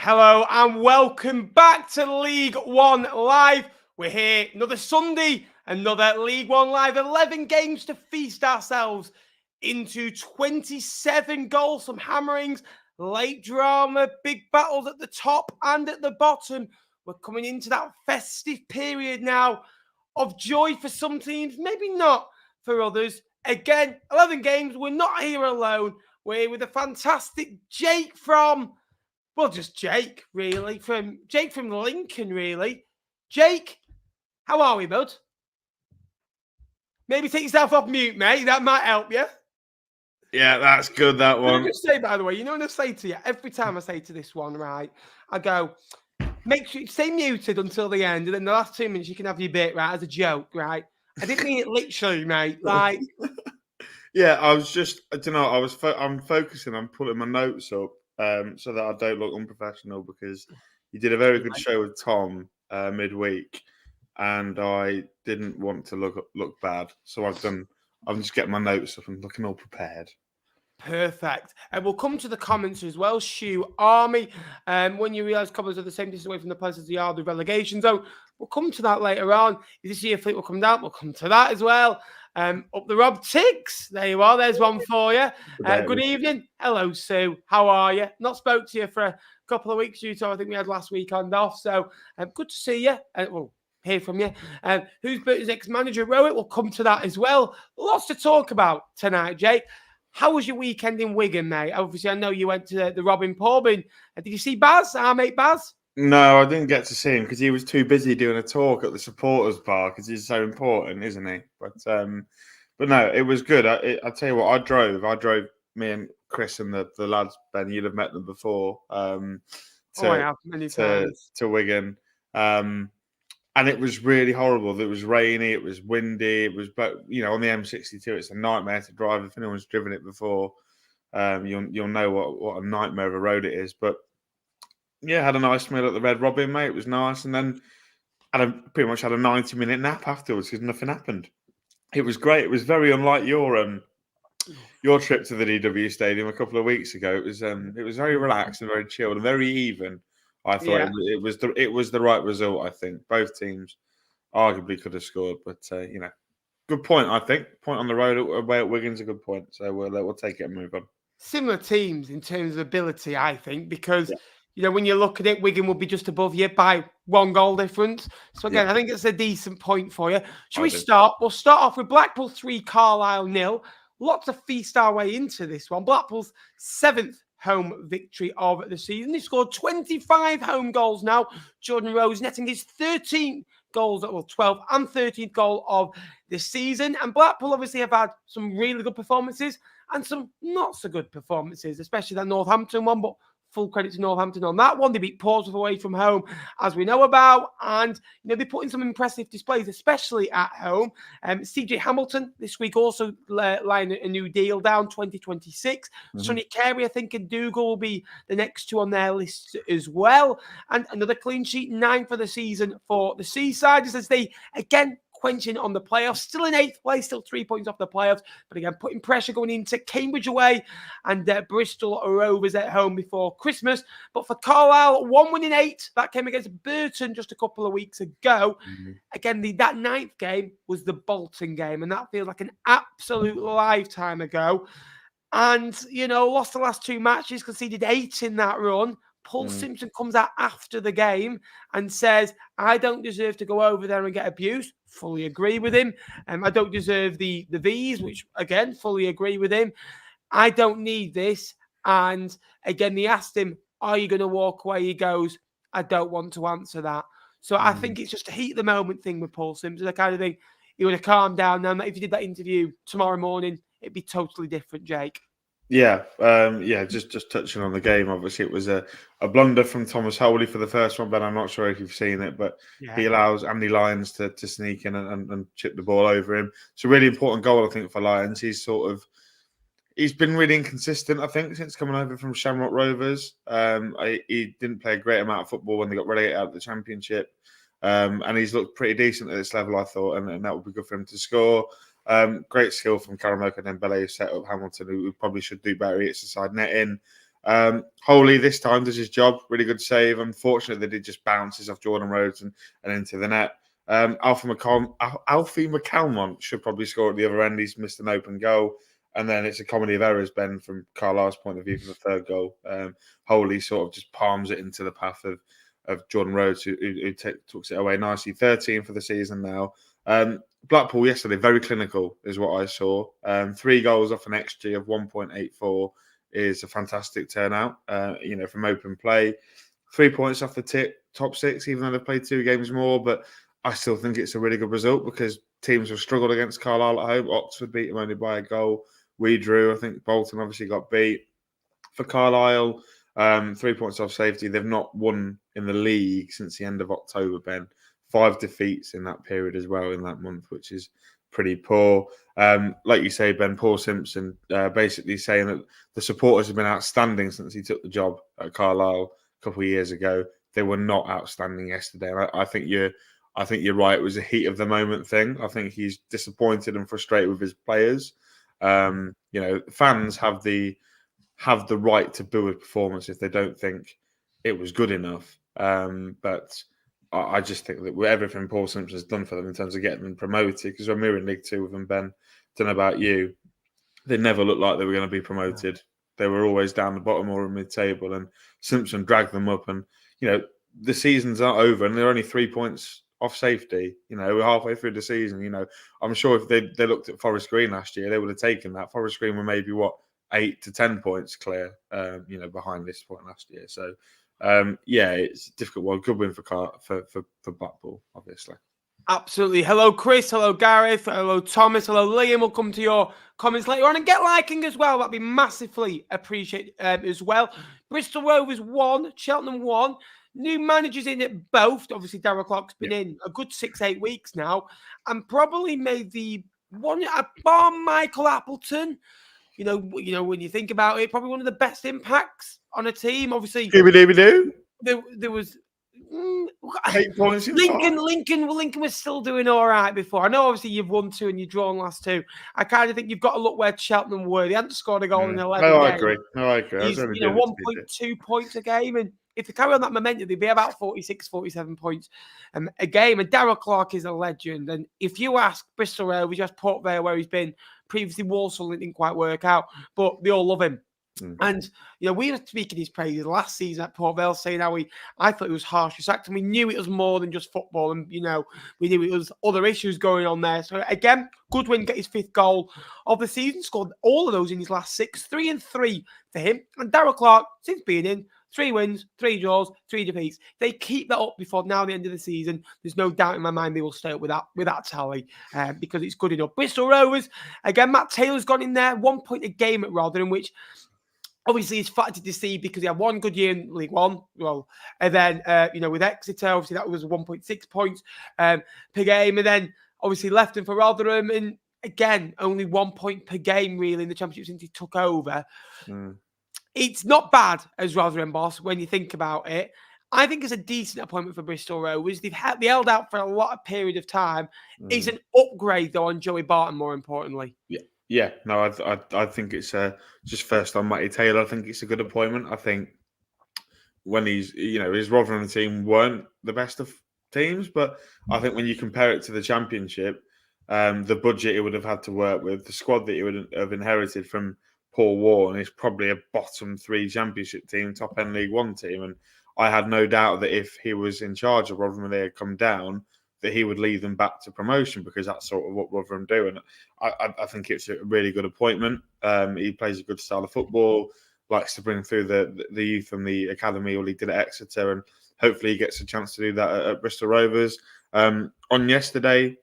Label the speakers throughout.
Speaker 1: Hello and welcome back to League One Live. We're here another Sunday, another League One Live. 11 games to feast ourselves into 27 goals, some hammerings, late drama, big battles at the top and at the bottom. We're coming into that festive period now of joy for some teams, maybe not for others. Again, 11 games. We're not here alone. We're here with a fantastic Jake from... Well, just Jake, really. Jake from Lincoln, really. Jake, how are we, bud? Maybe take yourself off mute, mate. That might help you.
Speaker 2: Yeah, that's good, that one.
Speaker 1: Can I just say, by the way, you know what I say to you? Every time I say to this one, right, I go, make sure you stay muted until the end, and then the last 2 minutes you can have your bit, right, as a joke, right? I didn't mean it literally, mate. Like...
Speaker 2: Yeah, I was just, I don't know, I'm focusing on pulling my notes up so that I don't look unprofessional, because you did a very good show with Tom midweek, and I didn't want to look bad. So I'm just getting my notes up and looking all prepared.
Speaker 1: Perfect. And we'll come to the comments as well. Shoe Army. When you realise Cobblers are the same distance away from the place as they are the relegation zone, we'll come to that later on. If this year Fleetwood will come down, we'll come to that as well. Up the Rob Ticks. There you are. There's one for you. Good evening. Hello, Sue. How are you? Not spoke to you for a couple of weeks due to, I think we had last weekend off. So good to see you. Well, hear from you. Who's Burton's ex-manager? Rowett. We'll come to that as well. Lots to talk about tonight, Jake. How was your weekend in Wigan, mate? Obviously, I know you went to the Robin pub. And did you see Baz, our mate Baz?
Speaker 2: No, I didn't get to see him because he was too busy doing a talk at the supporters bar, because he's so important, isn't he? But no, it was good. I tell you what, I drove. Me and Chris and the lads, Ben, you'd have met them before.
Speaker 1: I have many times.
Speaker 2: To Wigan. And it was really horrible. It was rainy. It was windy. It was, but on the M62, it's a nightmare to drive. If anyone's driven it before, you'll know what a nightmare of a road it is. But yeah, had a nice meal at the Red Robin, mate. It was nice, and then pretty much had a 90-minute nap afterwards because nothing happened. It was great. It was very unlike your trip to the DW Stadium a couple of weeks ago. It was very relaxed and very chilled and very even. I thought it was the right result. I think both teams arguably could have scored, but good point. I think point on the road away at Wigan's a good point. So we'll take it and move on.
Speaker 1: Similar teams in terms of ability, I think, because when you look at it, Wigan will be just above you by 1 goal difference. So again, I think it's a decent point for you. Should we start? We'll start off with Blackpool 3, Carlisle 0. Lots to feast our way into this one. Blackpool's 7th home victory of the season. They scored 25 home goals now. Jordan Rose netting his 13th goals, 12th and 13th goal of the season. And Blackpool obviously have had some really good performances and some not so good performances, especially that Northampton one, but full credit to Northampton on that one. They beat Portsmouth away from home, as we know about. And, they put in some impressive displays, especially at home. CJ Hamilton this week also laying a new deal down, 2026. Sonny Carey, I think, and Dougal will be the next two on their list as well. And another clean sheet, 9 for the season for the Seasiders, as they, again, quenching on the playoffs. Still in 8th place, still 3 points off the playoffs. But again, putting pressure going into Cambridge away and Bristol Rovers at home before Christmas. But for Carlisle, 1 win in 8. That came against Burton just a couple of weeks ago. Again, that 9th game was the Bolton game. And that feels like an absolute lifetime ago. And, lost the last 2 matches, conceded 8 in that run. Paul Simpson comes out after the game and says, I don't deserve to go over there and get abused. Fully agree with him. I don't deserve the V's, which, again, fully agree with him. I don't need this. And, again, they asked him, are you going to walk away? He goes, I don't want to answer that. So I think it's just a heat of the moment thing with Paul Simpson. I kind of think he would have calmed down. Now, if you did that interview tomorrow morning, it'd be totally different, Jake.
Speaker 2: Yeah, just touching on the game. Obviously, it was a blunder from Thomas Holy for the first one, but I'm not sure if you've seen it. But he allows Andy Lyons to sneak in and chip the ball over him. It's a really important goal, I think, for Lyons. He's been really inconsistent, I think, since coming over from Shamrock Rovers. He didn't play a great amount of football when they got relegated out of the Championship, and he's looked pretty decent at this level, I thought, and that would be good for him to score. Great skill from Karamoka Dembele, who set up Hamilton, who probably should do better. He hits the side netting. Holy this time does his job. Really good save. Unfortunately, they did just bounces off Jordan Rhodes and into the net. Alfie McCalmont should probably score at the other end. He's missed an open goal. And then it's a comedy of errors, Ben, from Carlisle's point of view for the third goal. Holy sort of just palms it into the path of Jordan Rhodes, who takes it away nicely. 13 for the season now. Blackpool yesterday, very clinical is what I saw. 3 goals off an XG of 1.84 is a fantastic turnout, from open play. 3 points off the top 6, even though they've played 2 games more. But I still think it's a really good result because teams have struggled against Carlisle at home. Oxford beat them only by a goal. We drew. I think Bolton obviously got beat. For Carlisle, 3 points off safety. They've not won in the league since the end of October, Ben. 5 defeats in that period as well in that month, which is pretty poor. Like you say, Ben, Paul Simpson basically saying that the supporters have been outstanding since he took the job at Carlisle a couple of years ago. They were not outstanding yesterday. And I think you're right. It was a heat of the moment thing. I think he's disappointed and frustrated with his players. Fans have the right to boo a performance if they don't think it was good enough. But I just think that everything Paul Simpson has done for them in terms of getting them promoted, because when we were in League 2 with them, Ben, don't know about you, they never looked like they were going to be promoted. They were always down the bottom or mid-table, and Simpson dragged them up. And, the season's not over and they're only 3 points off safety. We're halfway through the season. I'm sure if they looked at Forest Green last year, they would have taken that. Forest Green were maybe 8 to 10 points clear, behind this point last year. So, it's a difficult one. Good win for Blackpool, obviously.
Speaker 1: Absolutely. Hello, Chris. Hello, Gareth. Hello, Thomas. Hello, Liam. We'll come to your comments later on and get liking as well. That'd be massively appreciated as well. Bristol Rovers 1, Cheltenham 1. New managers in at both. Obviously, Darrell Clarke's been in a good 6-8 weeks now, and probably made the one bar Michael Appleton. When you think about it, probably one of the best impacts on a team. Obviously, there was
Speaker 2: 8 points.
Speaker 1: Lincoln was still doing all right before. I know, obviously, you've won 2 and you've drawn last 2. I kind of think you've got to look where Cheltenham were. They hadn't scored a goal in 11 games.
Speaker 2: I agree.
Speaker 1: He's 1.2 points a game, and if they carry on that momentum, they'd be about 46, 47 points a game. And Darrell Clarke is a legend. And if you ask Bristol Rovers, just Port Vale, where he's been previously, Walsall, it didn't quite work out, but they all love him. And, we were speaking his praises last season at Port Vale, saying how I thought he was harshly sacked, and we knew it was more than just football, and, we knew it was other issues going on there. So, again, good win, get his 5th goal of the season, scored all of those in his last 6, 3-3 for him. And Darrell Clarke, since being in, 3 wins, 3 draws, 3 defeats. They keep that up before now the end of the season. There's no doubt in my mind they will stay up with that tally because it's good enough. Bristol Rovers, again, Matt Taylor's gone in there, 1 point a game at Rotherham, which obviously is flattered to see because he had 1 good year in League 1. Well, and then, with Exeter, obviously that was 1.6 points per game. And then obviously left him for Rotherham. And again, only 1 point per game really in the Championship since he took over. It's not bad as Rotherham boss when you think about it. I think it's a decent appointment for Bristol Rovers. They held out for a lot of period of time. It's an upgrade though on Joey Barton, more importantly.
Speaker 2: Yeah. No, I think it's just first on Matty Taylor. I think it's a good appointment. I think when his Rotherham team weren't the best of teams, but I think when you compare it to the Championship, the budget it would have had to work with, the squad that he would have inherited from Paul Warren is probably a bottom 3 Championship team, top end League 1 team. And I had no doubt that if he was in charge of Rotherham and they had come down, that he would lead them back to promotion, because that's sort of what Rotherham do. And I think it's a really good appointment. He plays a good style of football, likes to bring through the youth from the academy, or he did at Exeter, and hopefully he gets a chance to do that at Bristol Rovers. On yesterday,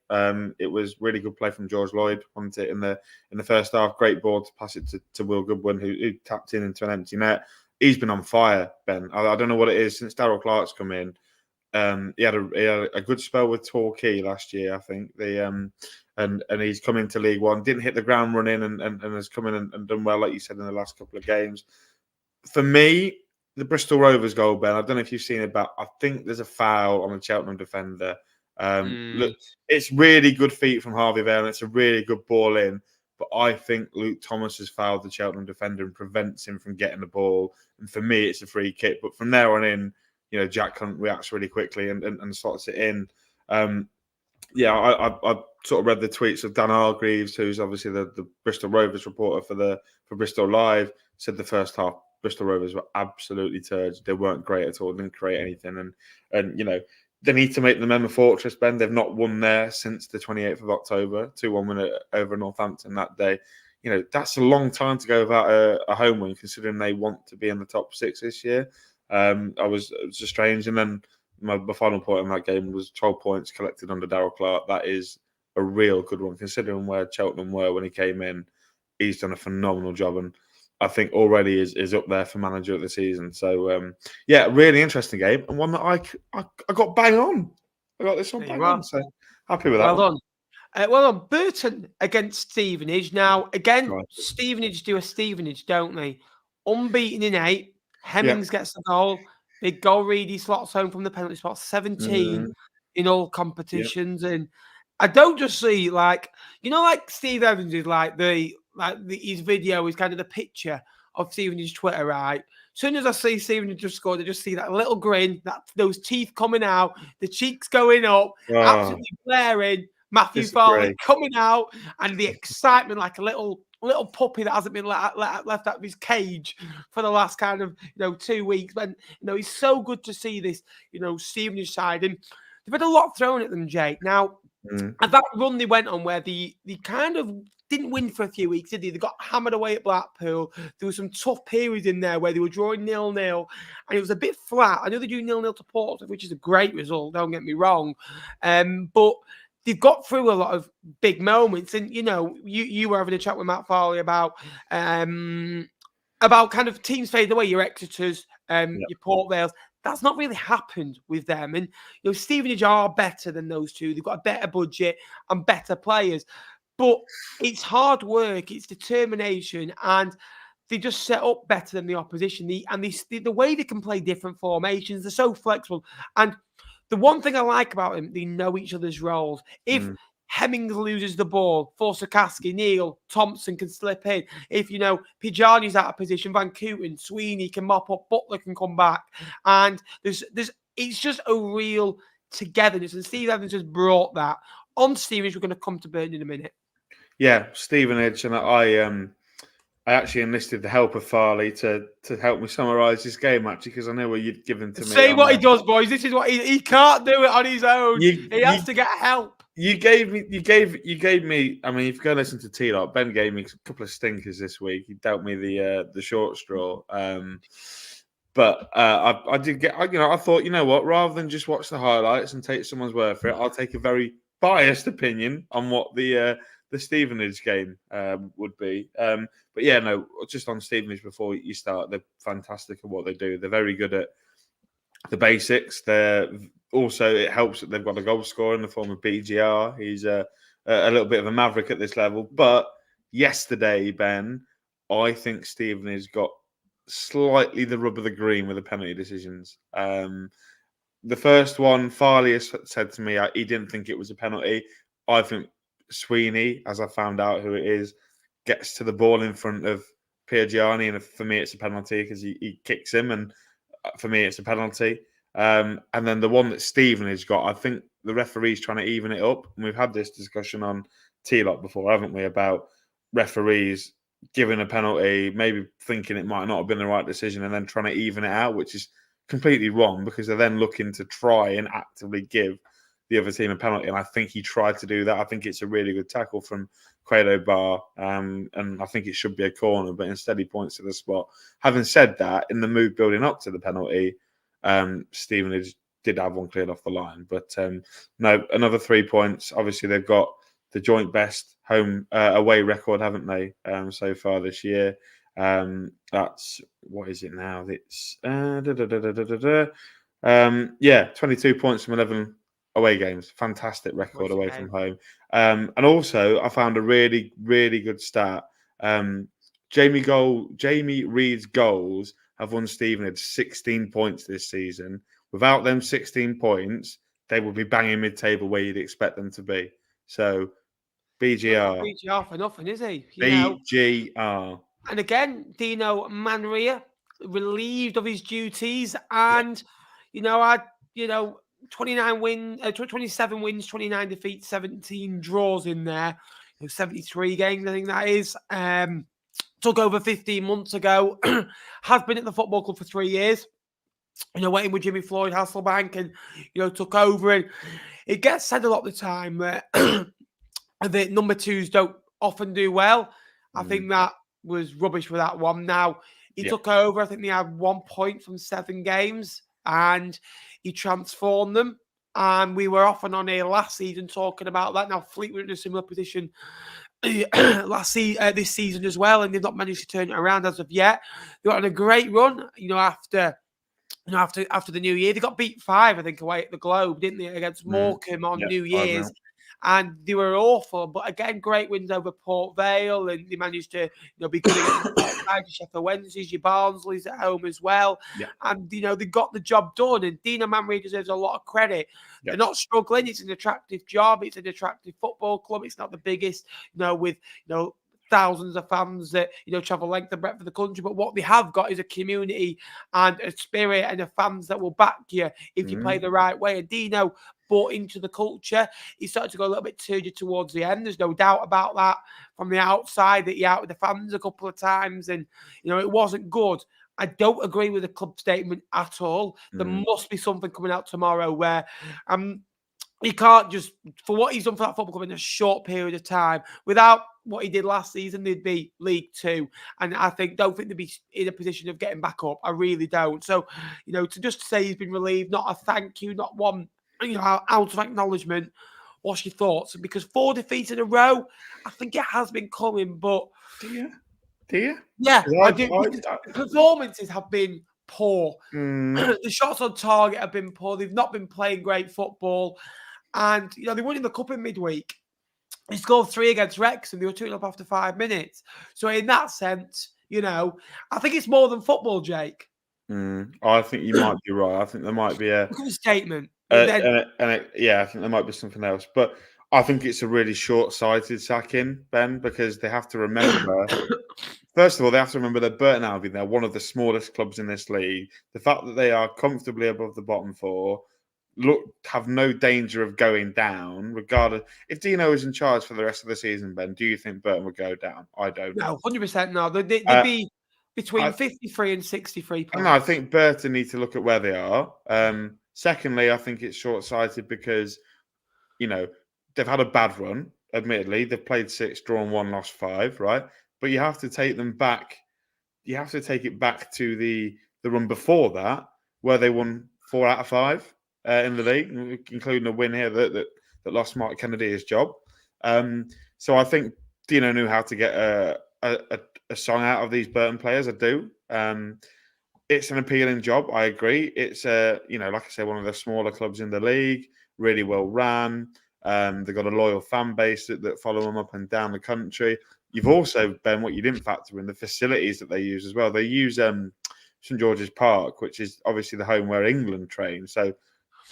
Speaker 2: it was really good play from George Lloyd. Won it in the first half. Great ball to pass it to Will Goodwin, who tapped into an empty net. He's been on fire, Ben. I don't know what it is since Darrell Clarke's come in. He had a good spell with Torquay last year, I think. And he's come into League One, didn't hit the ground running, and has come in and done well, like you said, in the last couple of games. For me, the Bristol Rovers goal, Ben, I don't know if you've seen it, but I think there's a foul on the Cheltenham defender. Look, it's really good feet from Harvey Vale, and it's a really good ball in. But I think Luke Thomas has fouled the Cheltenham defender and prevents him from getting the ball. And for me, it's a free kick. But from there on in, Jack Hunt reacts really quickly and slots it in. I sort of read the tweets of Dan Hargreaves, who's obviously the Bristol Rovers reporter for Bristol Live, said the first half Bristol Rovers were absolutely turds. They weren't great at all, didn't create anything. And they need to make them Emma Fortress, Ben. They've not won there since the 28th of October, 2-1 win over Northampton that day. That's a long time to go without a home win, considering they want to be in the top 6 this year. It was just strange. And then my final point on that game was 12 points collected under Darryl Clark. That is a real good one, considering where Cheltenham were when he came in. He's done a phenomenal job, and I think already is up there for manager of the season. So, really interesting game, and one that I got bang on. I got this one bang on, so happy with that.
Speaker 1: Well done. Burton against Stevenage. Now, again, Stevenage do a Stevenage, don't they? Unbeaten in 8. Hemmings gets the goal. Big goal, Reedy slots home from the penalty spot. 17 in all competitions. And I don't just see, like Steve Evans is his video is kind of the picture of Stevenage's Twitter, right? As soon as I see Stevenage just scored, I just see that little grin, those teeth coming out, the cheeks going up, absolutely blaring, Matthew Farley coming out, and the excitement like a little puppy that hasn't been left out of his cage for the last kind of 2 weeks. But it's so good to see this Stevenage side, and they've had a lot thrown at them, Jake. Now, at that run they went on where they kind of didn't win for a few weeks, did they? They got hammered away at Blackpool. There were some tough periods in there where they were drawing 0-0, and it was a bit flat. I know they do 0-0 to Portsmouth, which is a great result, don't get me wrong. But they've got through a lot of big moments. And, you were having a chat with Matt Farley about kind of teams fade away, your Exeters, your Port Vales. That's not really happened with them. And, Stevenage are better than those two. They've got a better budget and better players. But it's hard work, it's determination, and they just set up better than the opposition. The way they can play different formations, they're so flexible. And the one thing I like about them, they know each other's roles. If Hemmings loses the ball, Forsakaski, Neil, Thompson can slip in. If, Pijani's out of position, Van Kooten, Sweeney can mop up, Butler can come back. And it's just a real togetherness. And Steve Evans has brought that. On Stevenage, we're going to come to Burton in a minute.
Speaker 2: Yeah, Stevenage, and I actually enlisted the help of Farley to help me summarise this game, actually, because I know what you'd given to me.
Speaker 1: See what he does, boys. This is what he can't do it on his own. He has to get help. You gave
Speaker 2: me. I mean, if you go listen to T-Lot, Ben gave me a couple of stinkers this week. He dealt me the short straw. But I did get. I thought, what? Rather than just watch the highlights and take someone's word for it, I'll take a very biased opinion on what the Stevenage game would be. But yeah, no, just on Stevenage before you start, they're fantastic at what they do. They're very good at the basics. It helps that they've got a goal scorer in the form of BGR. He's a little bit of a maverick at this level. But yesterday, Ben, I think Stevenage got slightly the rub of the green with the penalty decisions. The first one, Farley said to me he didn't think it was a penalty. I think Sweeney, as I found out who it is, gets to the ball in front of Piergiani, and for me it's a penalty because he kicks him, and for me it's a penalty. And then the one that Stevenage got, I think the referee's trying to even it up. And we've had this discussion on T-Lot before, haven't we, about referees giving a penalty, maybe thinking it might not have been the right decision, and then trying to even it out, which is completely wrong because they're then looking to try and actively give the other team a penalty. And I think he tried to do that. I think it's a really good tackle from Quado Bar, and I think it should be a corner, but instead he points to the spot. Having said that, in the move building up to the penalty, Stevenage did have one cleared off the line. But no, another 3 points. Obviously, they've got the joint best home away record, haven't they, so far this year? That's, what is it now? It's 22 points from 11 away games. Fantastic record away from home. And also, I found a really, really good stat. Jamie Reid's goals have won Stevenage 16 points this season. Without them 16 points, they would be banging mid-table where you'd expect them to be. So BGR.
Speaker 1: BGR for nothing, is he?
Speaker 2: BGR.
Speaker 1: And again, Dino Maamria, relieved of his duties, and had 27 wins, 29 defeats, 17 draws in there. 73 games, I think that is. Took over 15 months ago. Has been at the football club for 3 years. Waiting with Jimmy Floyd Hasselbank, and took over. And it gets said a lot of the time that the number twos don't often do well. I think that was rubbish with that one. Now he took over. I think they had 1 point from 7 games, and he transformed them. And we were off and on here last season talking about that. Now Fleetwood in a similar position this season as well, and they've not managed to turn it around as of yet. They're on a great run, after the New Year. They got beat 5, I think, away at the Globe, didn't they, against Morecambe on New Year's. And they were awful, but again, great wins over Port Vale, and they managed to be good against Sheffield Wednesdays, your Barnsley's at home as well. And they got the job done, and Dino Maamria deserves a lot of credit. They're not struggling. It's an attractive job. It's an attractive football club. It's not the biggest, with thousands of fans that travel length and breadth of the country, but what they have got is a community and a spirit and a fans that will back you if you play the right way. And Dino bought into the culture. He started to go a little bit turgid towards the end. There's no doubt about that from the outside, that he out with the fans a couple of times, and it wasn't good. I don't agree with the club statement at all. There must be something coming out tomorrow where he can't just, for what he's done for that football club in a short period of time, without what he did last season, they'd be League Two. And don't think they'd be in a position of getting back up. I really don't. So, to just say he's been relieved, not a thank you, not one, out of acknowledgement. What's your thoughts? Because 4 defeats in a row, I think it has been coming, but...
Speaker 2: Do you?
Speaker 1: Yeah, I do. Performances have been poor. The shots on target have been poor. They've not been playing great football. And, they won in the cup in midweek. He scored 3 against Wrexham. They were 2-up after 5 minutes. So in that sense, I think it's more than football, Jake.
Speaker 2: I think you might be right. I think there might be a
Speaker 1: statement.
Speaker 2: I think there might be something else. But I think it's a really short-sighted sacking, Ben, because they have to remember... First of all, they have to remember that Burton Albion, they're one of the smallest clubs in this league. The fact that they are comfortably above the bottom 4, have no danger of going down, regardless. If Dino is in charge for the rest of the season, Ben, do you think Burton would go down? I don't.
Speaker 1: No, 100% no. They'd be between 53 and 63 points.
Speaker 2: I think Burton need to look at where they are. Secondly, I think it's short-sighted because, they've had a bad run, admittedly. They've played 6, drawn 1, lost 5, right? But you have to take them back. You have to take it back to the run before that, where they won 4 out of 5 in the league, including a win here that lost Mark Kennedy his job. So I think Dino knew how to get a song out of these Burton players. I do. It's an appealing job. I agree. It's like I said, one of the smaller clubs in the league, really well run. They've got a loyal fan base that follow them up and down the country. You've also, Ben, what you didn't factor in, the facilities that they use as well. They use St George's Park, which is obviously the home where England train. So,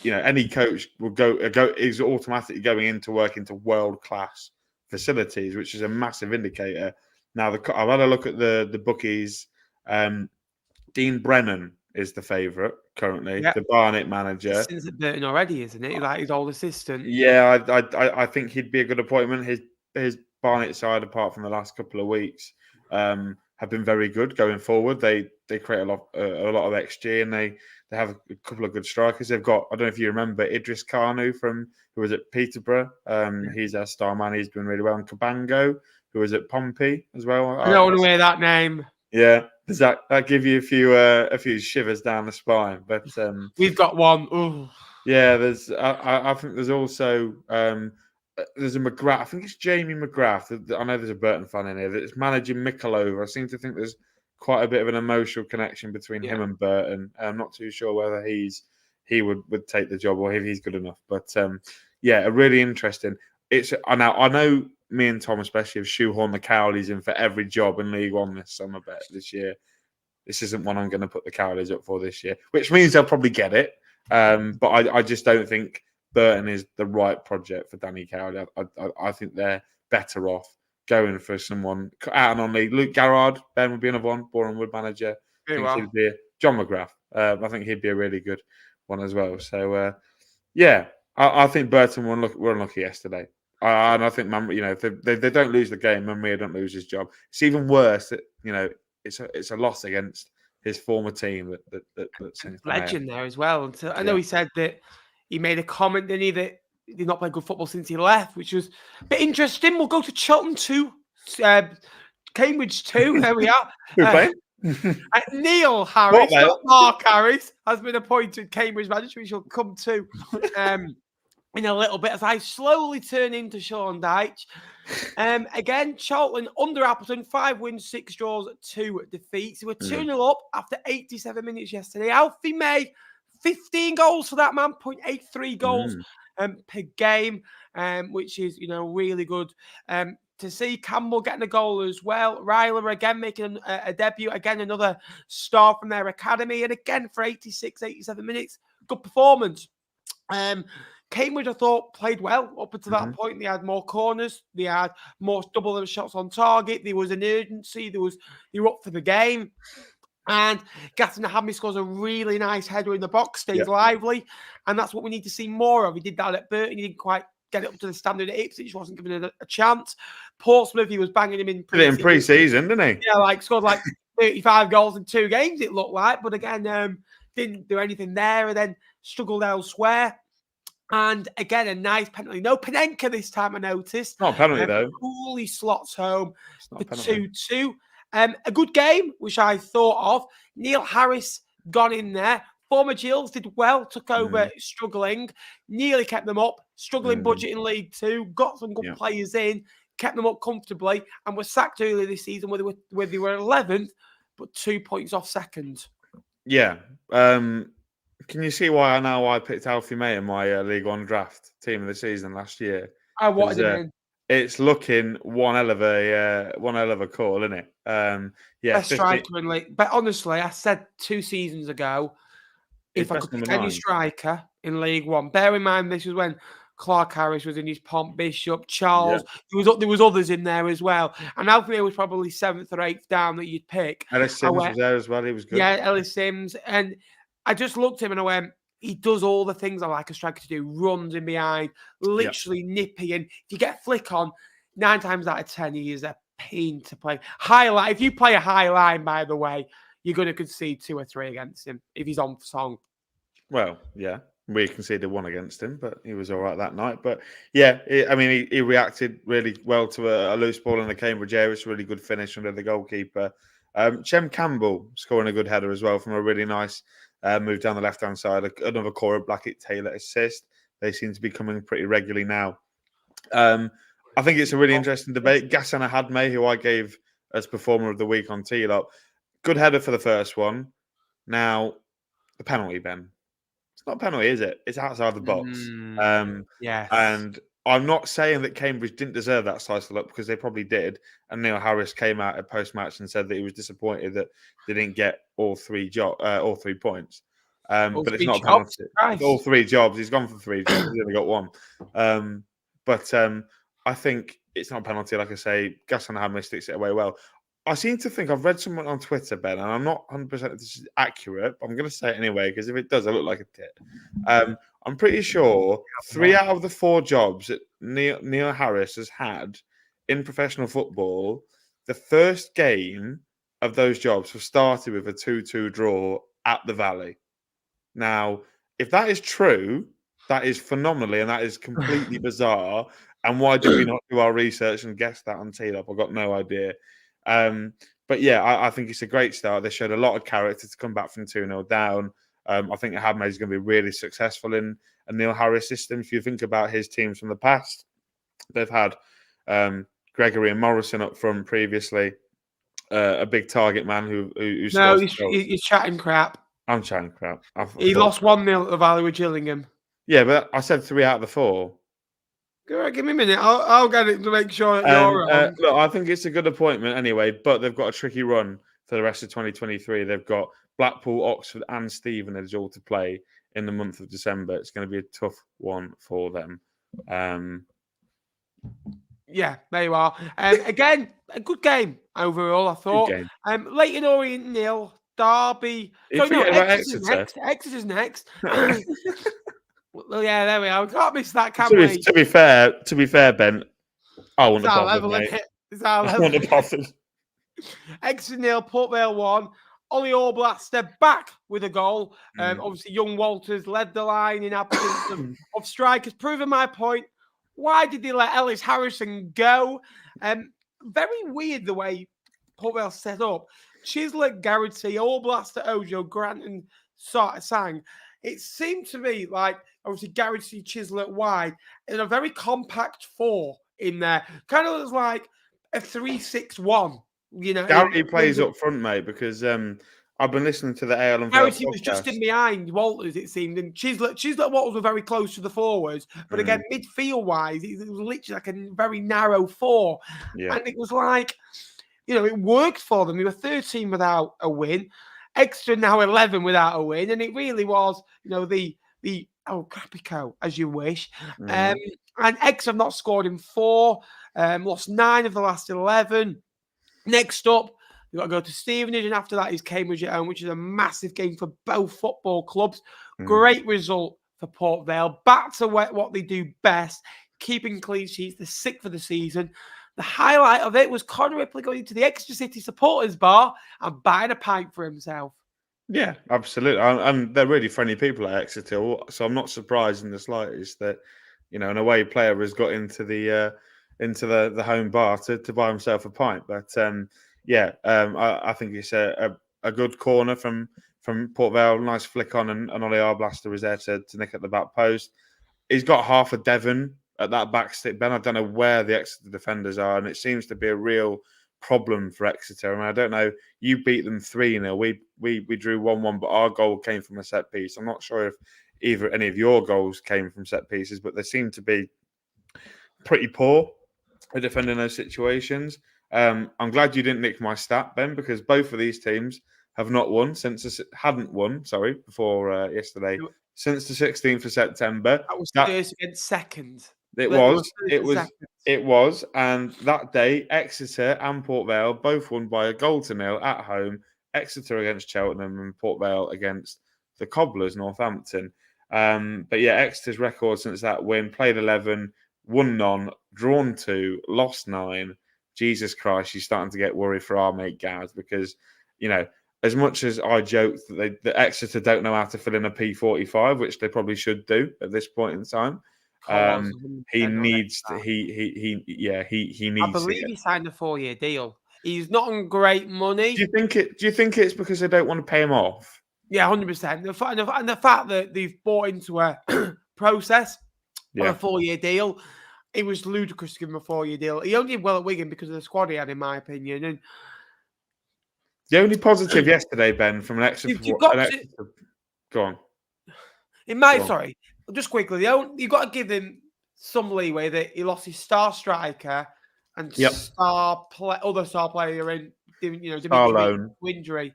Speaker 2: any coach will is automatically going into work into world-class facilities, which is a massive indicator. Now, I've had a look at the bookies. Dean Brennan is the favourite currently, the Barnet manager.
Speaker 1: He's at Burton already, isn't he? Like his old assistant.
Speaker 2: Yeah, I think he'd be a good appointment. His Barnet side, apart from the last couple of weeks, have been very good going forward. They create a lot of XG, and they have a couple of good strikers. They've got, I don't know if you remember Idris Kanu who was at Peterborough. He's our star man. He's doing really well. And Cabango, who was at Pompey as well.
Speaker 1: I don't want to hear that name.
Speaker 2: Yeah, does that give you a few shivers down the spine? But
Speaker 1: we've got one. Ooh.
Speaker 2: Yeah, I think there's also there's a McGrath. I think it's Jamie McGrath. I know there's a Burton fan in here that's managing Mikolova. I seem to think there's quite a bit of an emotional connection between him and Burton. I'm not too sure whether he would take the job or if he's good enough. But really interesting. I know me and Tom especially have shoehorned the Cowleys in for every job in League One this summer, bet this year. This isn't one I'm going to put the Cowleys up for this year, which means they'll probably get it. But I just don't think Burton is the right project for Danny Cowley. I think they're better off going for someone out and on league. Luke Garrard, Ben would be another one, Boreham Wood manager.
Speaker 1: Very
Speaker 2: I
Speaker 1: well.
Speaker 2: think he'd be John McGrath. I think he'd be a really good one as well. So, yeah, I think Burton were unlucky yesterday. And I think, if they don't lose the game, Maamria don't lose his job. It's even worse that, it's a loss against his former team that sends the
Speaker 1: legend there as well. I know he said that he made a comment, didn't he, that he did not play good football since he left, which was a bit interesting. We'll go to Cheltenham 2, Cambridge 2. There we are.
Speaker 2: Who playing?
Speaker 1: Neil Harris, not Mark Harris, has been appointed Cambridge manager. We shall come to in a little bit as I slowly turn into Sean Dyche. Again, Charlton under Appleton, 5 wins, 6 draws, 2 defeats. They were 2-0 up after 87 minutes yesterday. Alfie May, 15 goals for that man, 0.83 goals per game, which is, really good. To see Campbell getting a goal as well. Ryler again making a debut. Again, another star from their academy. And again, for 86, 87 minutes, good performance. Cambridge, I thought, played well up until that point. They had more corners. They had more double their shots on target. There was an urgency. They were up for the game. And Gatton Hadley scores a really nice header in the box, stays lively. And that's what we need to see more of. He did that at Burton. He didn't quite get it up to the standard at Ipswich. Wasn't given it a chance. Portsmouth, he was banging him in
Speaker 2: pre-season, didn't he?
Speaker 1: Yeah, scored 35 goals in 2 games, it looked like. But again, didn't do anything there and then struggled elsewhere. And again, a nice penalty. No Panenka this time, I noticed.
Speaker 2: Not a penalty, though.
Speaker 1: Coolly slots home for 2-2. A good game, which I thought of. Neil Harris gone in there. Former Gills did well, took over struggling. Nearly kept them up. Struggling budget in League 2. Got some good players in. Kept them up comfortably. And were sacked earlier this season where they were 11th, but 2 points off second.
Speaker 2: Yeah. Can you see why I picked Alfie May in my League One draft team of the season last year?
Speaker 1: I wanted him in.
Speaker 2: It's looking one hell of a call, isn't it?
Speaker 1: Best striker in league. But honestly, I said 2 seasons ago, if I could pick any striker in League One, bear in mind this was when Clark Harris was in his pomp, Bishop, Charles. There was others in there as well. And Alfie May was probably 7th or 8th down that you'd pick.
Speaker 2: Ellis Sims was there as well. He was good.
Speaker 1: Yeah, Ellis Sims. And I just looked at him and I went, he does all the things I like a striker to do. Runs in behind, literally nippy. And if you get a flick on, 9 times out of 10, he is a pain to play. Highlight. If you play a high line, by the way, you're going to concede 2 or 3 against him if he's on song.
Speaker 2: Well, yeah. We conceded 1 against him, but he was all right that night. But yeah, he reacted really well to a loose ball in the Cambridge area. It's a really good finish under the goalkeeper. Chem Campbell scoring a good header as well from a really nice move down the left-hand side. Another Cora Blackett-Taylor assist. They seem to be coming pretty regularly now. I think it's a really interesting debate. Ghassan Ahadme, who I gave as Performer of the Week on T-Lop. Good header for the first one. Now, the penalty, Ben. It's not a penalty, is it? It's outside the box.
Speaker 1: Yes.
Speaker 2: And I'm not saying that Cambridge didn't deserve that slice of luck because they probably did. And Neil Harris came out at post-match and said that he was disappointed that they didn't get all 3 points. But it's not a penalty.
Speaker 1: Nice.
Speaker 2: All 3 jobs. He's gone for 3 jobs. He's only got 1. But I think it's not a penalty. Like I say, Ghassan Ahadme sticks it away well. I seem to think I've read someone on Twitter, Ben, and I'm not 100% if this is accurate, but I'm going to say it anyway, because if it does, I look like a tit. I'm pretty sure 3 out of the 4 jobs that Neil Harris has had in professional football, the first game of those jobs was started with a 2-2 draw at the Vale. Now, if that is true, that is phenomenally, and that is completely bizarre. And why do we not do our research and guess that on T-Lop? I've got no idea. But yeah, I think it's a great start. They showed a lot of character to come back from 2-0 down. I think Ahadme is going to be really successful in a Neil Harris system. If you think about his teams from the past, they've had Gregory and Morrison up front previously, a big target man who
Speaker 1: No, you're chatting crap.
Speaker 2: I'm chatting crap.
Speaker 1: He lost 1-0 at the Valley with Gillingham.
Speaker 2: Yeah, but I said 3 out of the 4.
Speaker 1: Give me a minute. I'll get it to make sure that you're wrong.
Speaker 2: Look, I think it's a good appointment anyway, but they've got a tricky run for the rest of 2023. They've got Blackpool, Oxford and Stevenage all to play in the month of December. It's going to be a tough one for them.
Speaker 1: Yeah, there you are. Again, a good game overall, I thought.
Speaker 2: Good game.
Speaker 1: Leighton Orient 0, Derby.
Speaker 2: You
Speaker 1: So no,
Speaker 2: forget about
Speaker 1: Exeter's
Speaker 2: Exeter.
Speaker 1: next. Exeter's next. Well, yeah, there we are. We can't miss that, can
Speaker 2: To
Speaker 1: we?
Speaker 2: be fair, Ben, I wouldn't
Speaker 1: It's
Speaker 2: have
Speaker 1: our
Speaker 2: bothered,
Speaker 1: level,
Speaker 2: mate.
Speaker 1: isn't it? It's our
Speaker 2: I
Speaker 1: level.
Speaker 2: wouldn't have bothered.
Speaker 1: Exeter 0, Port Vale 1. Ollie Orblaster back with a goal. Obviously, young Walters led the line in absence of strikers. Proving my point. Why did they let Ellis Harrison go? Very weird the way Port Vale set up. Chislett, Garrity, Orblaster, Ojo, Grant, and Sang. It seemed to me like, obviously, Garrity, Chislett wide, and a very compact four in there. Kind of looks like a 3-6-1. You know,
Speaker 2: Garrity plays up front, mate, because I've been listening to the Ale and Vale
Speaker 1: Garrity was just in behind Walters, it seemed, and Chislett and Walters were very close to the forwards, but again, midfield-wise, it was literally like a very narrow four, and it was like, you know, it worked for them. They were 13 without a win, Exeter now 11 without a win, and it really was, you know, the Capico, as you wish, and Exeter have not scored in 4, lost 9 of the last 11. Next up, you've got to go to Stevenage, and after that is Cambridge at home, which is a massive game for both football clubs. Great result for Port Vale. Back to what they do best, keeping clean sheets. They're 6th for the season. The highlight of it was Conor Ripley going into the Exeter City supporters bar and buying a pint for himself.
Speaker 2: Yeah, absolutely. And they're really friendly people at Exeter, so I'm not surprised in the slightest that, you know, an away player has got into the home bar to buy himself a pint. But I think it's a good corner from Port Vale. Nice flick on, and Ollie Arblaster was there to nick at the back post. He's got half a Devon at that back stick, Ben. I don't know where the Exeter defenders are, and it seems to be a real problem for Exeter. I mean, I don't know. You beat them 3-0. We drew 1-1, but our goal came from a set piece. I'm not sure if any of your goals came from set pieces, but they seem to be pretty poor at defending those situations. I'm glad you didn't nick my stat, Ben, because both of these teams have not won before yesterday, since the 16th of September.
Speaker 1: That was first against second.
Speaker 2: It was, and that day Exeter and Port Vale both won by a goal to nil at home. Exeter against Cheltenham and Port Vale against the Cobblers, Northampton. But yeah, Exeter's record since that win: played 11, won none, drawn 2, lost 9. Jesus Christ, you're starting to get worried for our mate Gaz, because, you know, as much as I joked that Exeter don't know how to fill in a P45, which they probably should do at this point in time. He needs. He needs.
Speaker 1: I believe he signed a 4-year deal. He's not on great money.
Speaker 2: Do you think it's because they don't want to pay him off?
Speaker 1: Yeah, 100%. And the fact that they've bought into a process on a 4-year deal, it was ludicrous to give him a 4-year deal. He only did well at Wigan because of the squad he had, in my opinion. And
Speaker 2: the only positive yesterday, Ben, from an Exeter. Go on.
Speaker 1: Sorry. Just quickly, you've got to give him some leeway that he lost his star striker and other star player in,
Speaker 2: star loan
Speaker 1: injury.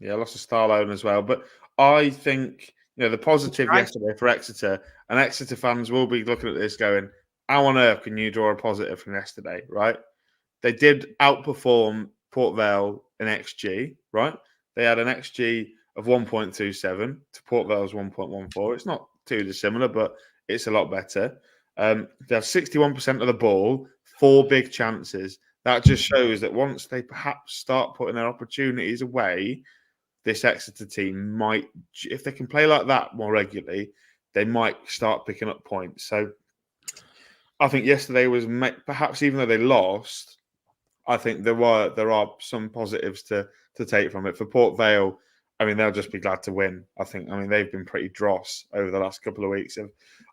Speaker 2: Yeah, lost a star loan as well. But I think, the positive yesterday for Exeter, and Exeter fans will be looking at this going, how on earth can you draw a positive from yesterday, right? They did outperform Port Vale in XG, right? They had an XG of 1.27 to Port Vale's 1.14. It's not too dissimilar, but it's a lot better. They have 61% of the ball, 4 big chances. That just shows that once they perhaps start putting their opportunities away, this Exeter team might, if they can play like that more regularly, they might start picking up points. So I think yesterday was, perhaps even though they lost, I think there are some positives to take from it. For Port Vale, I mean, they'll just be glad to win. I mean, they've been pretty dross over the last couple of weeks.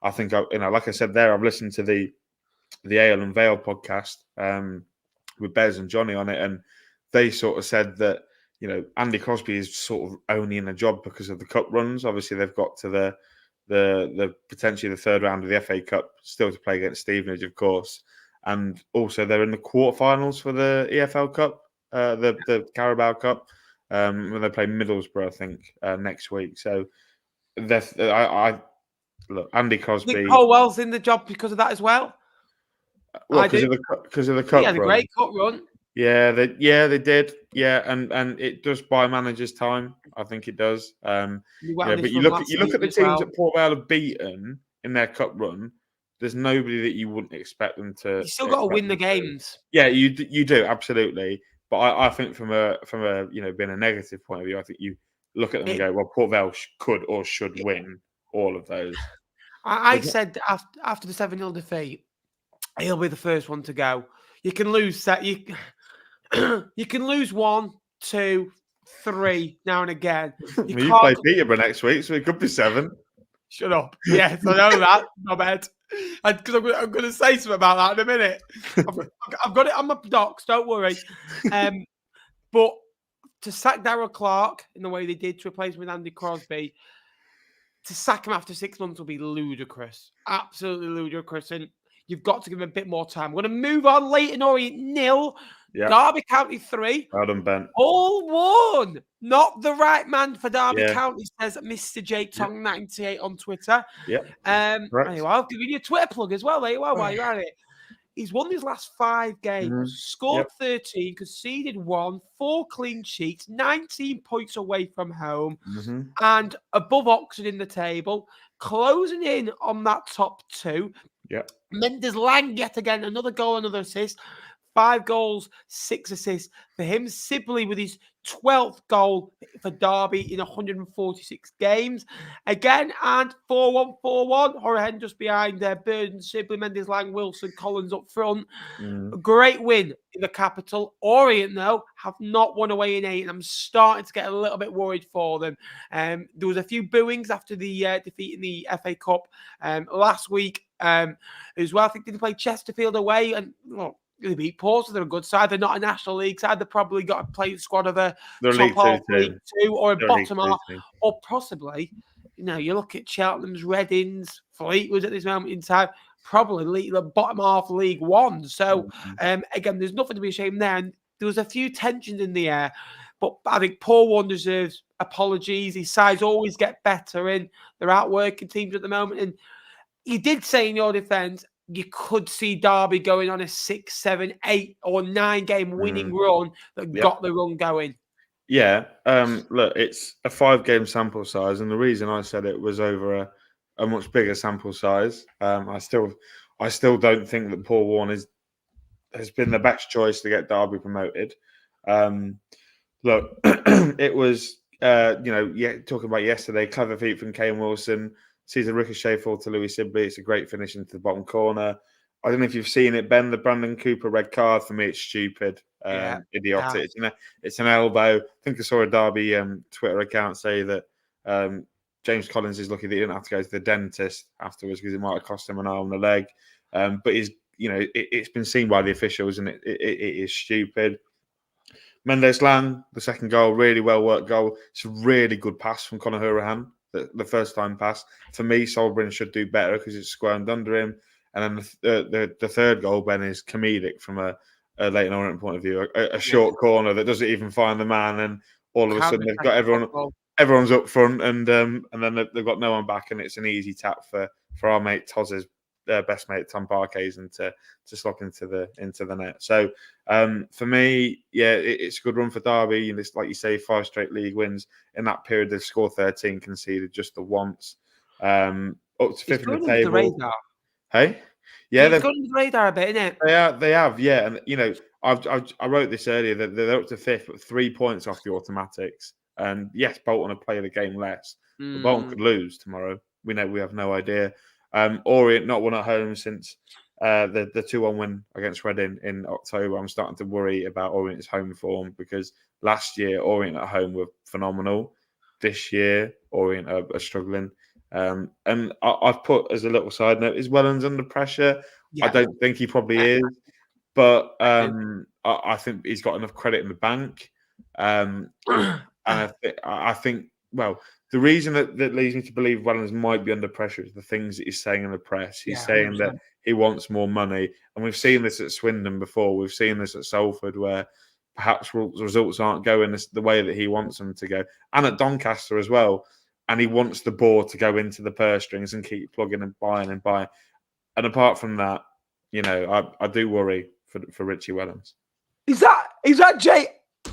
Speaker 2: I think, like I said there, I've listened to the Ale and Vale podcast with Bez and Johnny on it, and they sort of said that, Andy Crosby is sort of only in a job because of the cup runs. Obviously, they've got to the potentially the third round of the FA Cup still to play against Stevenage, of course, and also they're in the quarterfinals for the EFL Cup, the Carabao Cup. When they play Middlesbrough, I think, next week. So, look, Andy Crosby.
Speaker 1: Think Colwell's in the job because of that as well?
Speaker 2: Well, because of the cup
Speaker 1: Yeah, the
Speaker 2: run.
Speaker 1: great cup run.
Speaker 2: Yeah, they did. Yeah, and it does buy managers time. I think it does. But you look at the teams that Port Vale have beaten in their cup run. There's nobody that you wouldn't expect them to.
Speaker 1: You still got to win the games.
Speaker 2: Yeah, you do absolutely. But I think from a being a negative point of view, I think you look at them and go, well, Port Vale could or should win all of those.
Speaker 1: I said after the 7-0 defeat, he'll be the first one to go. You can lose you can lose 1, 2, 3 now and again.
Speaker 2: You play Peterborough next week, so it could be 7.
Speaker 1: Shut up. Yes, I know that. My bad. Because I'm going to say something about that in a minute. I've got it on my docs. Don't worry. But to sack Darrell Clarke in the way they did to replace him with Andy Crosby, to sack him after 6 months will be ludicrous. Absolutely ludicrous. And you've got to give him a bit more time. We're going to move on. Leighton Orient 0. Yep. Derby County 3.
Speaker 2: Well done, Ben.
Speaker 1: All 1. Not the right man for Derby County, says Mr. Jake Tong 98 on Twitter.
Speaker 2: Yeah.
Speaker 1: Anyway, I'll give you a Twitter plug as well, there while you're at it. He's won his last 5 games, scored 13, conceded 1, 4 clean sheets, 19 points away from home, and above Oxford in the table, closing in on that top 2.
Speaker 2: Yeah.
Speaker 1: Mendes Lang yet again, another goal, another assist. 5 goals, 6 assists for him. Sibley with his 12th goal for Derby in 146 games. Again, and 4-1, 4-1. Horahan just behind Burton, Sibley, Mendes Lang, Wilson, Collins up front. A great win in the capital. Orient, though, have not won away in 8, and I'm starting to get a little bit worried for them. There was a few booings after the defeat in the FA Cup last week as well. I think they played Chesterfield away, and they beat Portsmouth. They're a good side. They're not a National League side. They've probably got to play the squad of a top half League 2 or a bottom half, or possibly, you look at Cheltenham's, Reading's, Fleetwood at this moment in time, probably the bottom half League 1. So, again, there's nothing to be ashamed there. And there was a few tensions in the air, but I think Paul Warne deserves apologies. His sides always get better, and they're outworking teams at the moment. And you did say in your defence, you could see Derby going on a 6, 7, 8 or 9 game winning run that got the run going.
Speaker 2: Yeah. Look, it's a 5-game sample size. And the reason I said it was over a much bigger sample size. I still don't think that Paul Warne has been the best choice to get Derby promoted. Look, it was, talking about yesterday, clever feat from Kane Wilson. Sees a ricochet fall to Louis Sibley. It's a great finish into the bottom corner. I don't know if you've seen it, Ben. The Brandon Cooper red card, for me, it's stupid, idiotic. Yeah. It's an elbow. I think I saw a Derby Twitter account say that James Collins is lucky that he didn't have to go to the dentist afterwards because it might have cost him an arm and a leg. But it's been seen by the officials, and it is stupid. Mendes Lang, the second goal, really well worked goal. It's a really good pass from Conor Hourihane. The first time pass. For me, Solbrin should do better because it's squirmed under him. And then the third goal, Ben, is comedic from a Leighton Orient point of view. A short corner that doesn't even find the man, and all of a sudden they've got everyone's up front, and then they've got no one back, and it's an easy tap for our mate Toz's best mate Tom Parkinson to slot into the net. So for me, it's a good run for Derby. And it's like you say, 5 straight league wins. In that period, they've scored 13, conceded just the once. Up to 5th in the table. Hey, yeah, they've gone
Speaker 1: under the radar a bit, isn't it?
Speaker 2: They have, yeah. And I wrote this earlier that they're up to 5th, but 3 points off the automatics. And yes, Bolton have played a game less. But Bolton could lose tomorrow. We have no idea. Orient not won at home since the 2-1 win against Reading in October. I'm starting to worry about Orient's home form because last year Orient at home were phenomenal. This year Orient are struggling. And I've put as a little side note, is Wellens under pressure? Yeah. I don't think he probably is, but I think he's got enough credit in the bank. And I think, well, the reason that leads me to believe Wellens might be under pressure is the things that he's saying in the press. He's saying 100%. That he wants more money. And we've seen this at Swindon before. We've seen this at Salford where perhaps results aren't going the way that he wants them to go. And at Doncaster as well. And he wants the board to go into the purse strings and keep plugging and buying. And apart from that, I do worry for Richie Wellens.
Speaker 1: Is that Jay?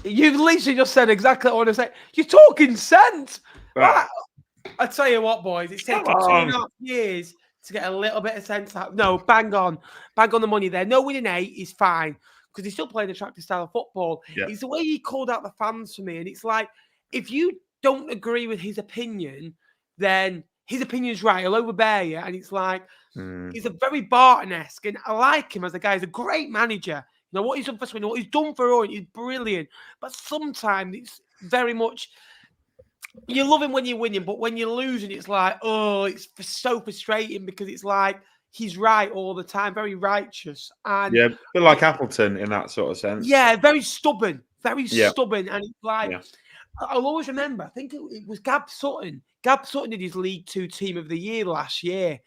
Speaker 1: You've literally just said exactly what I want to say. You're talking sense.
Speaker 2: Right.
Speaker 1: I tell you what, boys, it's taken 2.5 years to get a little bit of sense out. No, bang on the money there. No winning 8 is fine because he's still playing an attractive style of football.
Speaker 2: Yeah.
Speaker 1: It's the way he called out the fans for me, and it's like if you don't agree with his opinion, then his opinion's right. He'll overbear you, and it's like he's a very Barton-esque, and I like him as a guy. He's a great manager. You know what he's done for Swindon, what he's done for Orient, he's brilliant. But sometimes it's very much. You love him when you're winning, but when you're losing, it's like, it's so frustrating because it's like he's right all the time, very righteous. And
Speaker 2: a bit like Appleton in that sort of sense.
Speaker 1: Yeah, very stubborn. And it's like, I'll always remember, I think it was Gab Sutton. Gab Sutton did his League 2 Team of the Year last year.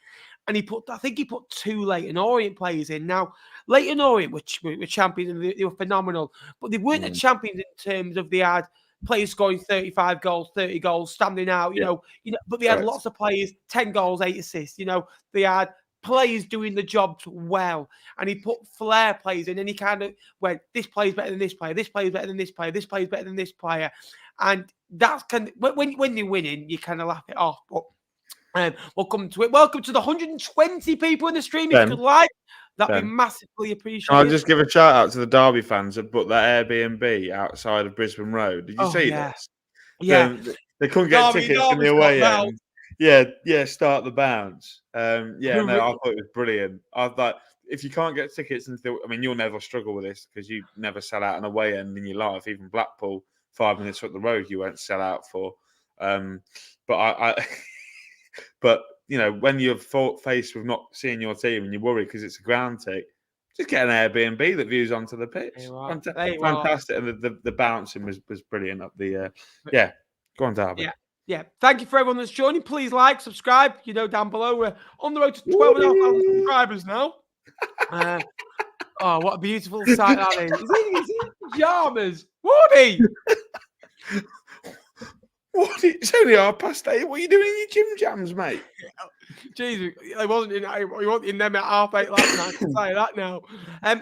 Speaker 1: And I think he put 2 Leyton Orient players in. Now, Leyton Orient were champions and they were phenomenal, but they weren't a champions in terms of they had players scoring 35 goals, 30 goals, standing out, you know, but they had lots of players, 10 goals, 8 assists, they had players doing the jobs well. And he put flair players in and he kind of went, this player's better than this player, this player's better than this player, this player's better than this player. And that's kind of, when you're winning, you kind of laugh it off. But welcome to it. Welcome to the 120 people in the stream. If you could like, that'd be massively appreciated.
Speaker 2: I'll just give a shout out to the Derby fans that booked that Airbnb outside of Brisbane Road. Did you see this?
Speaker 1: Yeah.
Speaker 2: They couldn't get tickets in the away end. Yeah, start the bounce. I thought it was brilliant. I thought if you can't get tickets, you'll never struggle with this because you never sell out an away end in your life. Even Blackpool, 5 minutes up the road, you won't sell out for. But when you're faced with not seeing your team and you're worried because it's a ground tick, just get an Airbnb that views onto the pitch. Fantastic, and the bouncing was brilliant up the. Go on, Derby.
Speaker 1: Yeah. Thank you for everyone that's joining. Please like, subscribe. Down below we're on the road to 12,500 subscribers now. What a beautiful sight that is! Is he in pajamas? Woody.
Speaker 2: What? It's only 8:30. What are you doing in your gym jams, mate?
Speaker 1: Jesus, he wasn't in them at 8:30 last night. I can tell you that now.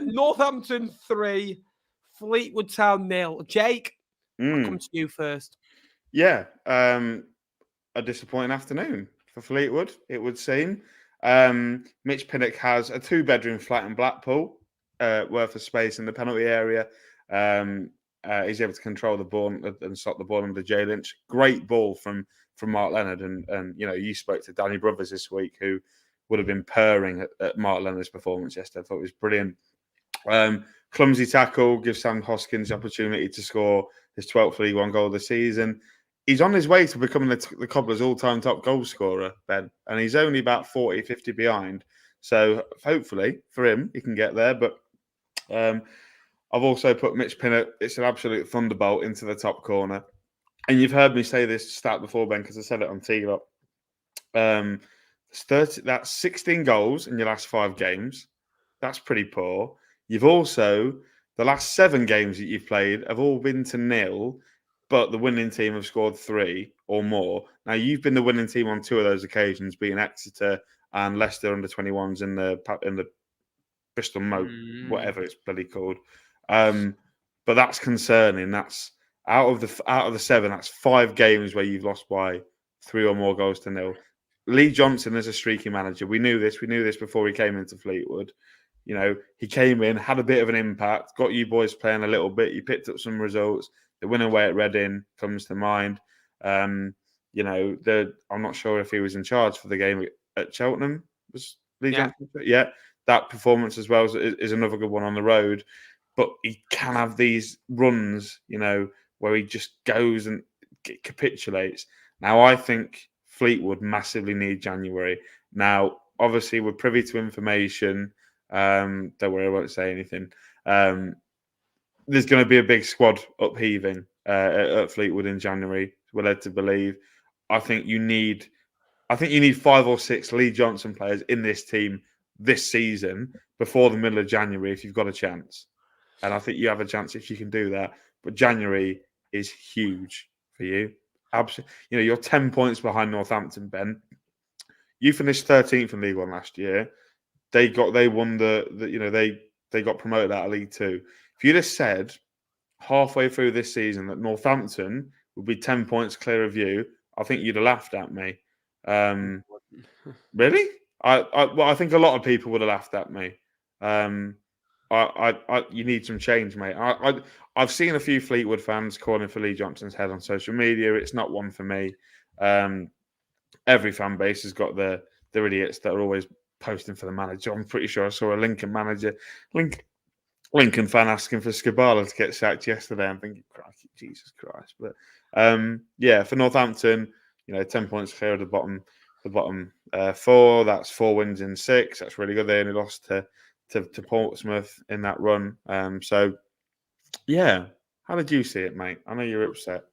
Speaker 1: Northampton 3, Fleetwood Town 0. Jake, I'll come to you first.
Speaker 2: Yeah, a disappointing afternoon for Fleetwood, it would seem. Mitch Pinnock has a 2-bedroom flat in Blackpool, worth of space in the penalty area. He's able to control the ball and stop the ball under Jay Lynch. Great ball from Mark Leonard. And you spoke to Danny Brothers this week, who would have been purring at Mark Leonard's performance yesterday. I thought it was brilliant. Clumsy tackle gives Sam Hoskins the opportunity to score his 12th League One goal of the season. He's on his way to becoming the Cobbler's all-time top goal scorer, Ben. And he's only about 40, 50 behind. So hopefully for him, he can get there. But I've also put Mitch Pinnock. It's an absolute thunderbolt into the top corner. And you've heard me say this stat before, Ben, because I said it on T-Lock. That's 16 goals in your last 5 games. That's pretty poor. You've also, the last 7 games that you've played have all been to 0, but the winning team have scored 3 or more. Now, you've been the winning team on 2 of those occasions, being Exeter and Leicester under 21s in the Bristol Moat, whatever it's bloody called. But that's concerning. That's out of the 7. That's 5 games where you've lost by 3 or more goals to 0. Lee Johnson is a streaky manager. We knew this. We knew this before he came into Fleetwood. He came in, had a bit of an impact, got you boys playing a little bit. You picked up some results. The win away at Reading comes to mind. I'm not sure if he was in charge for the game at Cheltenham. Was Lee Johnson? Yeah, that performance as well is another good one on the road. But he can have these runs, where he just goes and capitulates. Now, I think Fleetwood massively need January. Now, obviously, we're privy to information. Don't worry, I won't say anything. There's going to be a big squad upheaving at Fleetwood in January. We're led to believe. I think you need 5 or 6 Lee Johnson players in this team this season before the middle of January if you've got a chance. And I think you have a chance if you can do that. But January is huge for you. Absolutely. You're 10 points behind Northampton, Ben. You finished 13th in League One last year. They won they got promoted out of League Two. If you'd have said halfway through this season that Northampton would be 10 points clear of you, I think you'd have laughed at me. Really? I think a lot of people would have laughed at me. You need some change, mate. I've seen a few Fleetwood fans calling for Lee Johnson's head on social media. It's not one for me. Every fan base has got their idiots that are always posting for the manager. I'm pretty sure I saw a Lincoln Lincoln fan asking for Skabala to get sacked yesterday. I'm thinking, Jesus Christ. But for Northampton, 10 points clear of the bottom four. That's 4 wins in 6. That's really good. They only lost to Portsmouth in that run. How did you see it, mate? I know you're upset.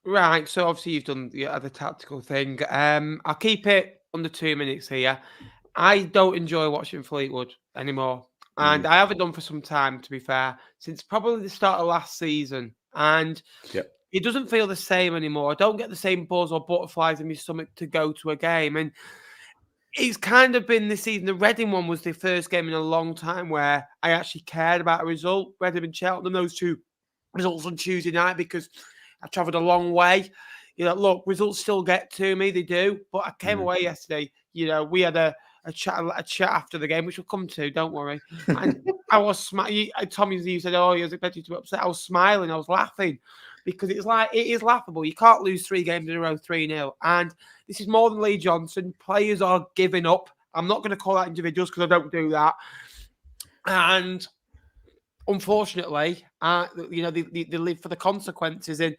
Speaker 1: Right, so obviously you've done the other tactical thing. I'll keep it under 2 minutes here. I don't enjoy watching Fleetwood anymore. And I haven't done for some time, to be fair, since probably the start of last season. And it doesn't feel the same anymore. I don't get the same buzz or butterflies in my stomach to go to a game. And it's kind of been this season. The Reading one was the first game in a long time where I actually cared about a result. Reading and Cheltenham, those 2 results on Tuesday night, because I travelled a long way. Look, results still get to me. They do. But I came away yesterday. We had a chat after the game, which we'll come to, don't worry. And I was smiling. Tommy, you said, "Oh, you was expected to be upset." I was smiling. I was laughing because it is laughable. You can't lose 3 games in a row 3-0. And this is more than Lee Johnson. Players are giving up. I'm not going to call out individuals because I don't do that. And unfortunately, they live for the consequences. And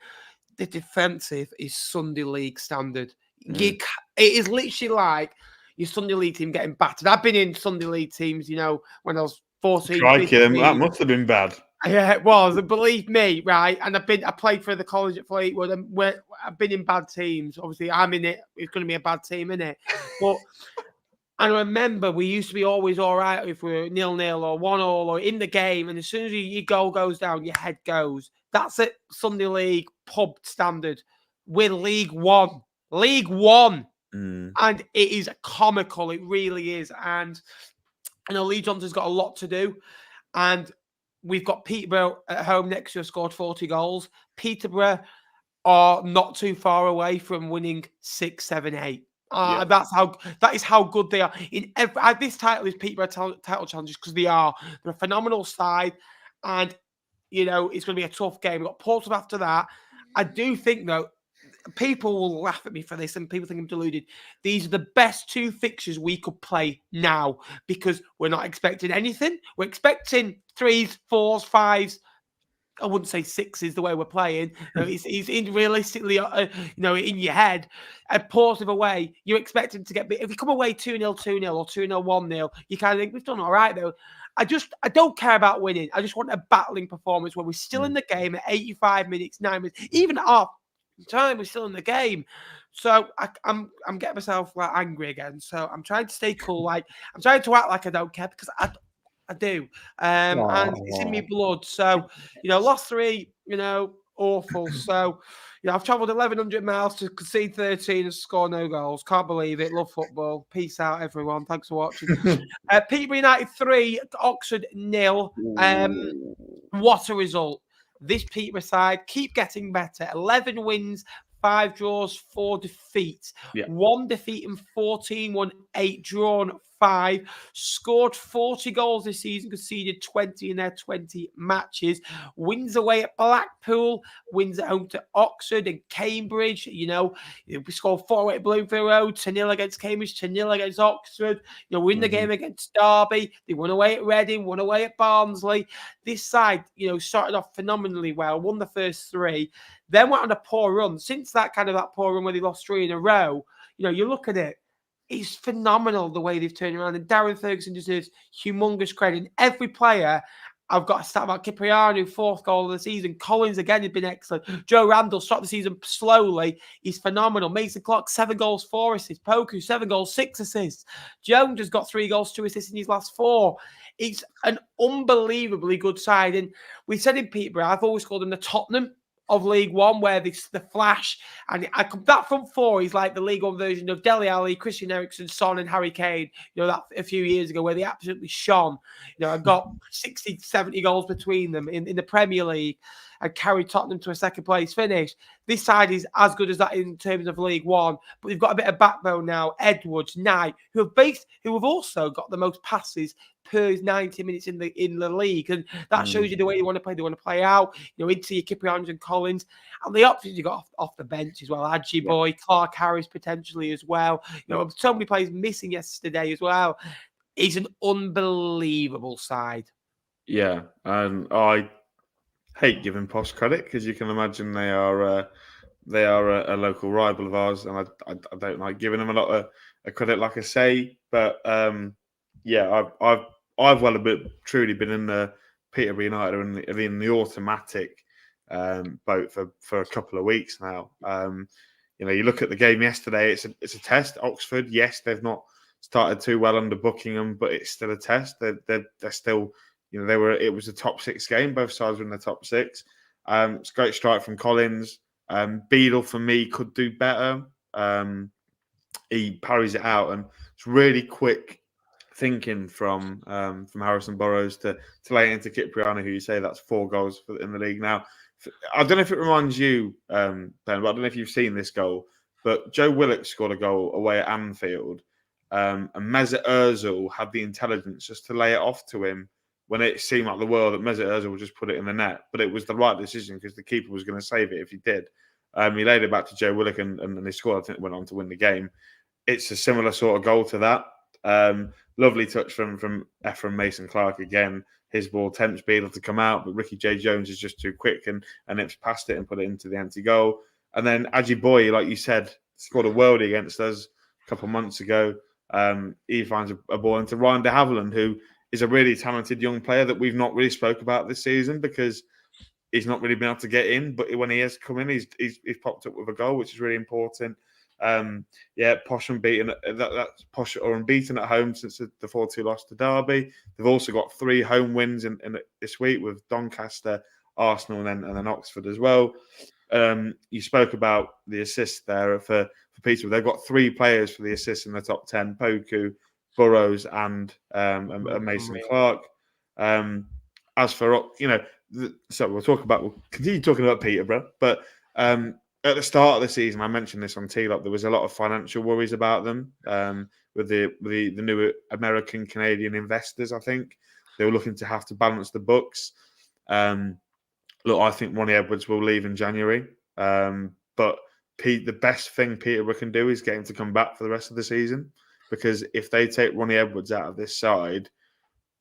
Speaker 1: the defensive is Sunday League standard. It is literally like your Sunday League team getting battered. I've been in Sunday League teams, when I was 14.
Speaker 2: That must have been bad.
Speaker 1: Yeah, it was. And believe me, right? And I played for the college at Fleetwood, and I've been in bad teams. Obviously, I'm in it. It's going to be a bad team, isn't it? But I remember we used to be always all right if we were 0-0 or 1-1 or in the game. And as soon as your goal goes down, your head goes. That's it. Sunday League pub standard. We're League One. League One. And it is comical. It really is. And I know Lee Johnson's got a lot to do. And we've got Peterborough at home next year, scored 40 goals. Peterborough are not too far away from winning 6, 7, 8. That is how good they are. This title is Peterborough title challenges because they're a phenomenal side. And, it's going to be a tough game. We've got Portsmouth after that. I do think, though, people will laugh at me for this and people think I'm deluded. These are the best 2 fixtures we could play now because we're not expecting anything. We're expecting 3s, 4s, 5s. I wouldn't say 6s the way we're playing. It's realistically, in your head. And Portsmouth away, you're expecting to get... If you come away 2-0, 2-0 or 2-0, 1-0, you kind of think, we've done all right, though. I don't care about winning. I just want a battling performance where we're still in the game at 85 minutes, 9 minutes, even at half time we're still in the game. So I'm getting myself angry again. So I'm trying to stay cool. I'm trying to act like I don't care because I do. And it's in my blood. So, lost 3, awful. So, I've travelled 1,100 miles to concede 13 and score no goals. Can't believe it. Love football. Peace out, everyone. Thanks for watching. Peterborough United 3, Oxford 0. What a result. This Peterborough side keep getting better. 11 wins, 5 draws, 4 defeats. 1 defeat and 14 won, 8 drawn, 5. Scored 40 goals this season, conceded 20 in their 20 matches. Wins away at Blackpool, wins at home to Oxford and Cambridge. We scored 4 away at Bloomfield Road, 2-0 against Cambridge, 2-0 against Oxford. Win the game against Derby. They won away at Reading, won away at Barnsley. This side, started off phenomenally well, won the first 3, then went on a poor run. Since that poor run where they lost 3 in a row, you look at it, it's phenomenal the way they've turned around. And Darren Ferguson deserves humongous credit. And every player, I've got to start about Cipriano, 4th goal of the season. Collins, again, has been excellent. Joe Randall started the season slowly. He's phenomenal. Mason Clark, 7 goals, 4 assists. Poku, 7 goals, 6 assists. Jones has got 3 goals, 2 assists in his last 4. It's an unbelievably good side. And we said in Peterborough, I've always called them the Tottenham of League One, where this the flash and that front four is like the League One version of Dele Alli, Christian Eriksen, Son, and Harry Kane. That a few years ago where they absolutely shone. I got 60, 70 goals between them in the Premier League and carried Tottenham to a second place finish. This side is as good as that in terms of League One, but they've got a bit of backbone now. Edwards, Knight, who have also got the most passes per 90 minutes in the league, and that shows you the way you want to play. They want to play out, into your Kiprianos and Collins, and the options you got off the bench as well. Adji Boy, Clark Harris potentially as well. So many players missing yesterday as well. It's an unbelievable side.
Speaker 2: Yeah, and I hate giving Posh credit because you can imagine they are a local rival of ours, and I don't like giving them a lot of credit, like I say. But I've truly been in the Peterborough United in the automatic boat for a couple of weeks now. You look at the game yesterday. It's a test. Oxford, yes, they've not started too well under Buckingham, but it's still a test. They're still, it was a top 6 game. Both sides were in the top 6. It's a great strike from Collins. Beadle for me could do better. He parries it out, and it's really quick thinking from Harrison Burrows to lay into Kipriano, who you say that's 4 goals in the league now. I don't know if it reminds you, Ben, but I don't know if you've seen this goal, but Joe Willock scored a goal away at Anfield, and Mesut Ozil had the intelligence just to lay it off to him when it seemed like the world that Mesut Ozil would just put it in the net. But it was the right decision because the keeper was going to save it if he did. He laid it back to Joe Willock and he scored. I think went on to win the game. It's a similar sort of goal to that. Lovely touch from Ephraim Mason-Clark again. His ball tempts Beadle to come out, but Ricky J. Jones is just too quick and nips past it and put it into the empty goal. And then Adji Boy, like you said, scored a worldie against us a couple of months ago. He finds a ball into Ryan de Havilland, who is a really talented young player that we've not really spoke about this season because he's not really been able to get in. But when he has come in, he's popped up with a goal, which is really important. Posh unbeaten. That's Posh are unbeaten at home since the 4-2 loss to Derby. They've also got 3 home wins in this week with Doncaster, Arsenal, and then Oxford as well. You spoke about the assists there for Peterborough. They've got 3 players for the assists in the top 10: Poku, Burrows, and Mason Clark. As for we'll continue talking about Peterborough, but at the start of the season, I mentioned this on T-Lock, there was a lot of financial worries about them with the new American Canadian investors. I think they were looking to have to balance the books. Look, I think Ronnie Edwards will leave in January, but the best thing Peterborough can do is get him to come back for the rest of the season, because if they take Ronnie Edwards out of this side,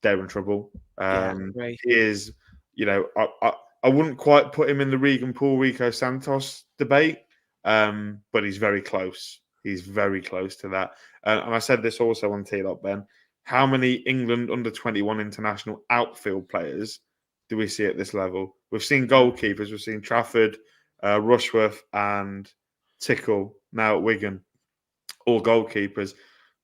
Speaker 2: they're in trouble. He is, I wouldn't quite put him in the Regan Poole, Rico Santos debate, but he's very close. He's very close to that. And I said this also on T-Lock, Ben. How many England under-21 international outfield players do we see at this level? We've seen goalkeepers. We've seen Trafford, Rushworth, and Tickle now at Wigan, all goalkeepers.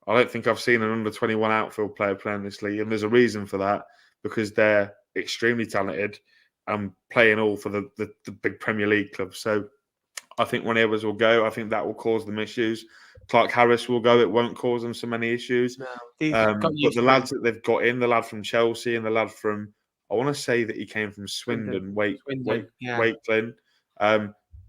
Speaker 2: I don't think I've seen an under-21 outfield player play in this league, and there's a reason for that, because they're extremely talented and playing all for the big Premier League clubs. So I think Ronnie Edwards will go. I think that will cause them issues. Clark Harris will go. It won't cause them so many issues. No, but the lads that they've got in, the lad from Chelsea and the lad from, I want to say that he came from Swindon. Wakeland.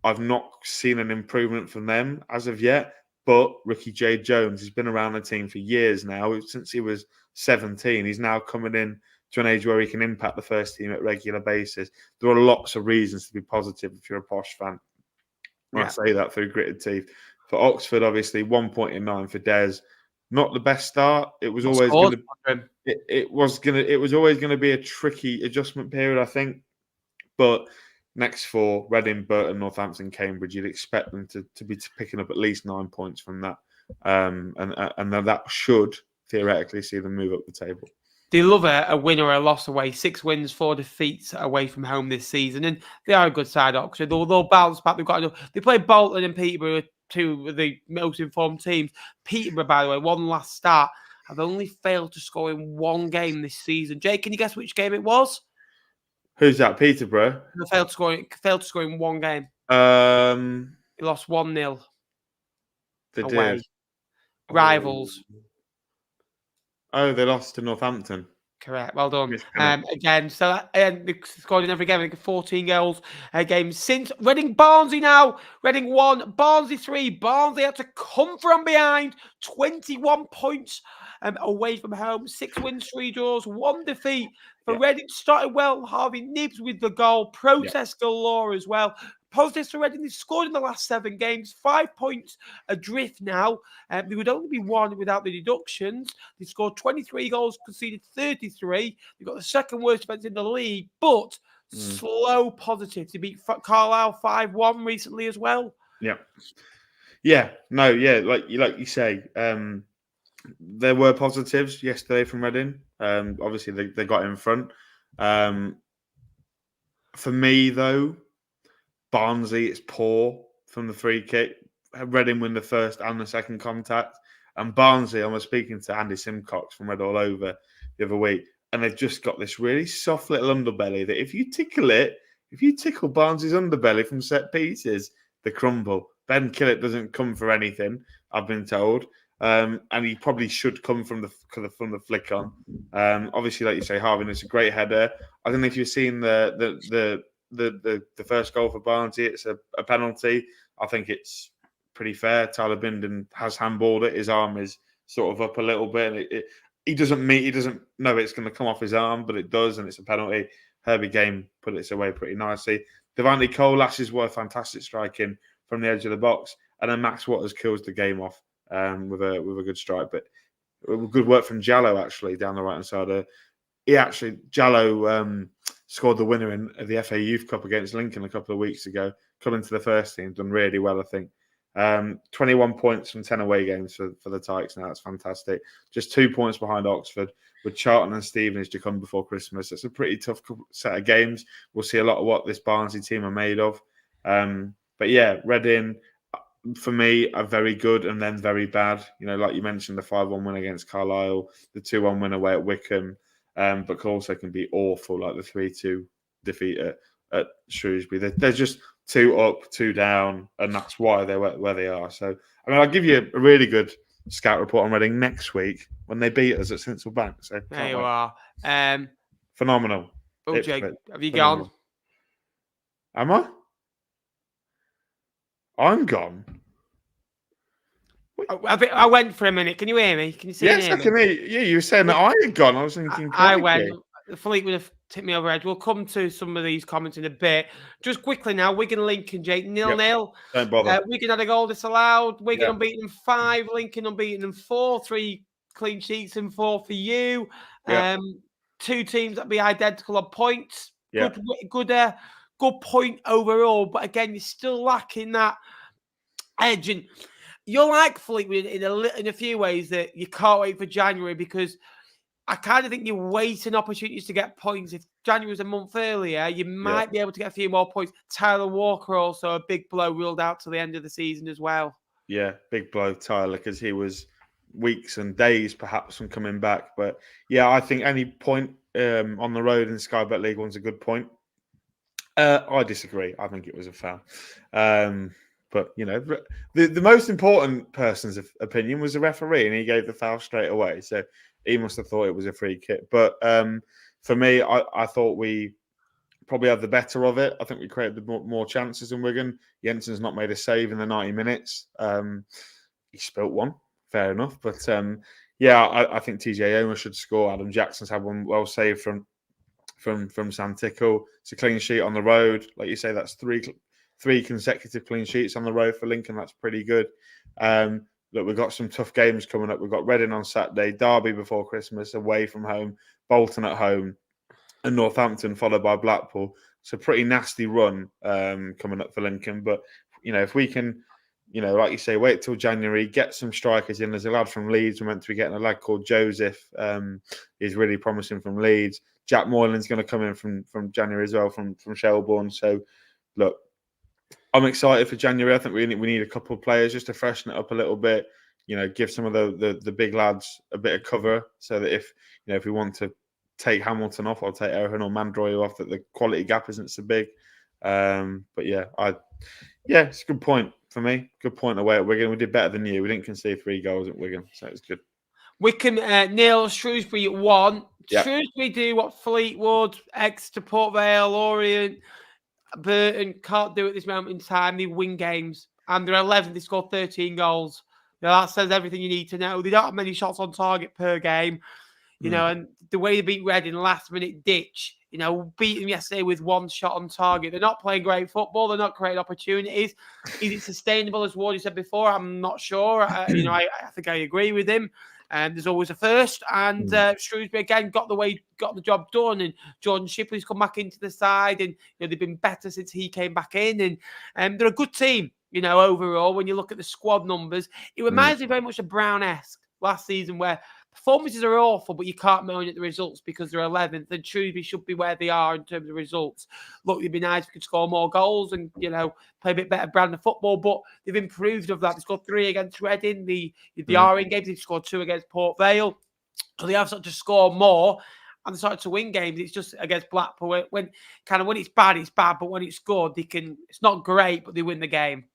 Speaker 2: I've not seen an improvement from them as of yet, but Ricky J. Jones has been around the team for years now. Since he was 17, he's now coming in to an age where he can impact the first team at regular basis. There are lots of reasons to be positive if you're a Posh fan. I say that through gritted teeth. For Oxford, obviously, 1 point in 9 for Des. Not the best start. It was always going to. It was always going to be a tricky adjustment period, I think. But next 4, Reading, Burton, Northampton, Cambridge, you'd expect them to be picking up at least 9 points from that, and that should theoretically see them move up the table.
Speaker 1: They love a win or a loss away. 6 wins, 4 defeats away from home this season, and they are a good side, Oxford. They'll bounce back. They've got enough. They play Bolton and Peterborough, 2 of the most informed teams. Peterborough, by the way, one last start, have only failed to score in 1 game this season. Jake, can you guess which game it was?
Speaker 2: Who's that? Peterborough.
Speaker 1: They failed to score in one game. He lost 1-0
Speaker 2: They
Speaker 1: away.
Speaker 2: did.
Speaker 1: Rivals.
Speaker 2: Oh, they lost to Northampton.
Speaker 1: Correct. Well done. Again, so they scored in every game. I think 14 goals a game since. Reading Barnsley now. Reading 1, Barnsley 3. Barnsley had to come from behind. 21 points away from home. 6 wins, 3 draws, 1 defeat. For Reading, started well. Harvey Nibbs with the goal. Protest galore as well. Positives for Reading, they've scored in the last 7 games, 5 points adrift now. They would only be 1 without the deductions. They scored 23 goals, conceded 33. They've got the second worst defence in the league, but slow positives. They beat Carlisle 5-1 recently as well.
Speaker 2: Yeah. Like you say, there were positives yesterday from Reading. Obviously, they got in front. For me, though, Barnsley, it's poor from the free kick. Reading win the first and the second contact. And Barnsley, I was speaking to Andy Simcox from Red All Over the other week, and they've just got this really soft little underbelly that if you tickle Barnsley's underbelly from set pieces, they crumble. Ben Killett doesn't come for anything, I've been told. And he probably should come from the flick on. Obviously, like you say, Harvey, it's a great header. I don't know if you've seen the first goal for Barnsley. It's a penalty. I think it's pretty fair. Tyler Binden has handballed it. His arm is sort of up a little bit. And he doesn't know it's going to come off his arm, but it does, and it's a penalty. Herbie Game put it away pretty nicely. Devante Colas's were fantastic striking from the edge of the box, and then Max Waters kills the game off with a good strike. But good work from Jallo actually down the right hand side. Jallo scored the winner in the FA Youth Cup against Lincoln a couple of weeks ago. Come into the first team, done really well, I think. 21 points from 10 away games for the Tykes now. That's fantastic. Just 2 points behind Oxford, with Charlton and Stevenage to come before Christmas. It's a pretty tough set of games. We'll see a lot of what this Barnsley team are made of. But yeah, Reading, for me, are very good and then very bad. You know, like you mentioned, the 5-1 win against Carlisle, the 2-1 win away at Wycombe, but also can be awful, like the 3-2 defeat at Shrewsbury. They're just 2 up, 2 down, and that's why they're where they are. So, I mean, I'll give you a really good scout report on Reading next week when they beat us at Central Bank. So
Speaker 1: there you are.
Speaker 2: Phenomenal.
Speaker 1: Jake, have you gone?
Speaker 2: Am I? I'm gone.
Speaker 1: I went for a minute. Can you hear me? Can you see me?
Speaker 2: Yes, I can hear you. You were saying that I had gone. I was thinking.
Speaker 1: I went. Fleetwood have tipped me over edge. We'll come to some of these comments in a bit. Just quickly now, Wigan Lincoln, Jake, 0-0.
Speaker 2: Don't bother.
Speaker 1: Wigan had a goal disallowed. Wigan unbeaten 5, Lincoln unbeaten 4, 3 clean sheets and 4 for you. 2 teams that be identical on points. Good point overall, but again, you're still lacking that edge. And you're like Fleetwood in a few ways that you can't wait for January, because I kind of think you're waiting opportunities to get points. If January was a month earlier, you might be able to get a few more points. Tyler Walker also a big blow ruled out to the end of the season as well. Yeah,
Speaker 2: big blow, Tyler, because he was weeks and days perhaps from coming back. But yeah, I think any point on the road in Sky Bet League One's a good point. I disagree. I think it was a foul. But, you know, the most important person's opinion was the referee, and he gave the foul straight away. So he must have thought it was a free kick. But for me, I thought we probably had the better of it. I think we created more chances than Wigan. Jensen's not made a save in the 90 minutes. He spilt one, fair enough. But, I think TJ Omer should score. Adam Jackson's had one well saved from Sam Tickle. It's a clean sheet on the road. Like you say, that's three consecutive clean sheets on the road for Lincoln. That's pretty good. Look, we've got some tough games coming up. We've got Reading on Saturday, Derby before Christmas, away from home, Bolton at home, and Northampton followed by Blackpool. It's a pretty nasty run coming up for Lincoln. But, you know, if we can, you know, like you say, wait till January, get some strikers in. There's a lad from Leeds. We're meant to be getting a lad called Joseph. He's really promising from Leeds. Jack Moylan's going to come in from January as well, from Shelbourne. So, look, I'm excited for January. I think we need a couple of players just to freshen it up a little bit. You know, give some of the big lads a bit of cover, so that if we want to take Hamilton off. I'll take Erhan or Mandroy off. That the quality gap isn't so big. But yeah, it's a good point for me. Good point away at Wigan. We did better than you. We didn't concede 3 goals at Wigan, so it's good.
Speaker 1: Wycombe 0, Shrewsbury 1.
Speaker 2: Yep.
Speaker 1: Shrewsbury do what Fleetwood, Exeter, Port Vale, Orient, Burton can't do at this moment in time. They win games, and they're 11th. They scored 13 goals. Now, that says everything you need to know. They don't have many shots on target per game, and the way they beat Reading, last-minute ditch, beat them yesterday with 1 shot on target. They're not playing great football. They're not creating opportunities. Is it sustainable, as Wardy said before? I'm not sure. I think I agree with him. There's always a first, and Shrewsbury again got the job done. And Jordan Shipley's come back into the side, and they've been better since he came back in. And they're a good team, overall. When you look at the squad numbers, it reminds me very much of Brown-esque last season, where performances are awful, but you can't moan at the results because they're 11th, and Shrewsbury should be where they are in terms of results. Look, it'd be nice if we could score more goals and, play a bit better brand of football, but they've improved of that. They scored 3 against Reading, the Orient games, they've scored 2 against Port Vale. So they have started to score more, and they started to win games. It's just against Blackpool, when it's bad, it's bad, but when it's good, it's not great, but they win the game.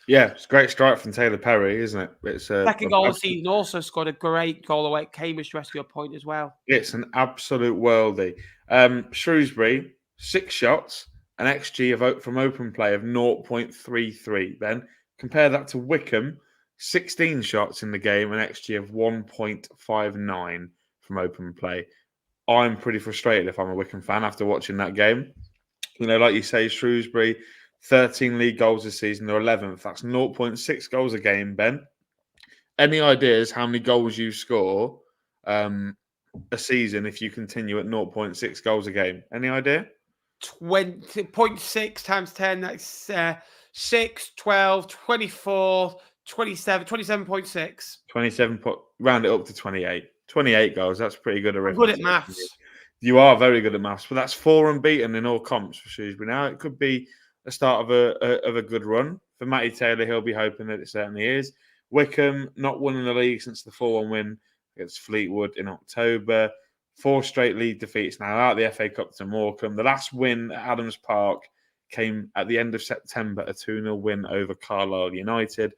Speaker 2: Yeah, it's a great strike from Taylor Perry, isn't it? It's
Speaker 1: second goal of the season. Also scored a great goal away at Cambridge to rescue a point as well.
Speaker 2: It's an absolute worldie. Shrewsbury, 6 shots, an XG from open play of 0.33. Ben, compare that to Wycombe, 16 shots in the game, an XG of 1.59 from open play. I'm pretty frustrated if I'm a Wycombe fan after watching that game. Like you say, Shrewsbury, 13 league goals this season, they're 11th. That's 0.6 goals a game, Ben. Any ideas how many goals you score a season if you continue at 0.6 goals a game? Any idea?
Speaker 1: 20.6 times 10, that's 6, 12, 24, 27, 27.6.
Speaker 2: 27, round it up to 28. 28 goals, that's pretty good arithmetic.
Speaker 1: Good at maths.
Speaker 2: You are very good at maths, but that's 4 unbeaten in all comps for Shrewsbury. Now, it could be the start of a good run. For Matty Taylor, he'll be hoping that it certainly is. Wycombe, not winning the league since the 4-1 win against Fleetwood in October. 4 straight league defeats now, out of the FA Cup to Morecambe. The last win at Adams Park came at the end of September, a 2-0 win over Carlisle United.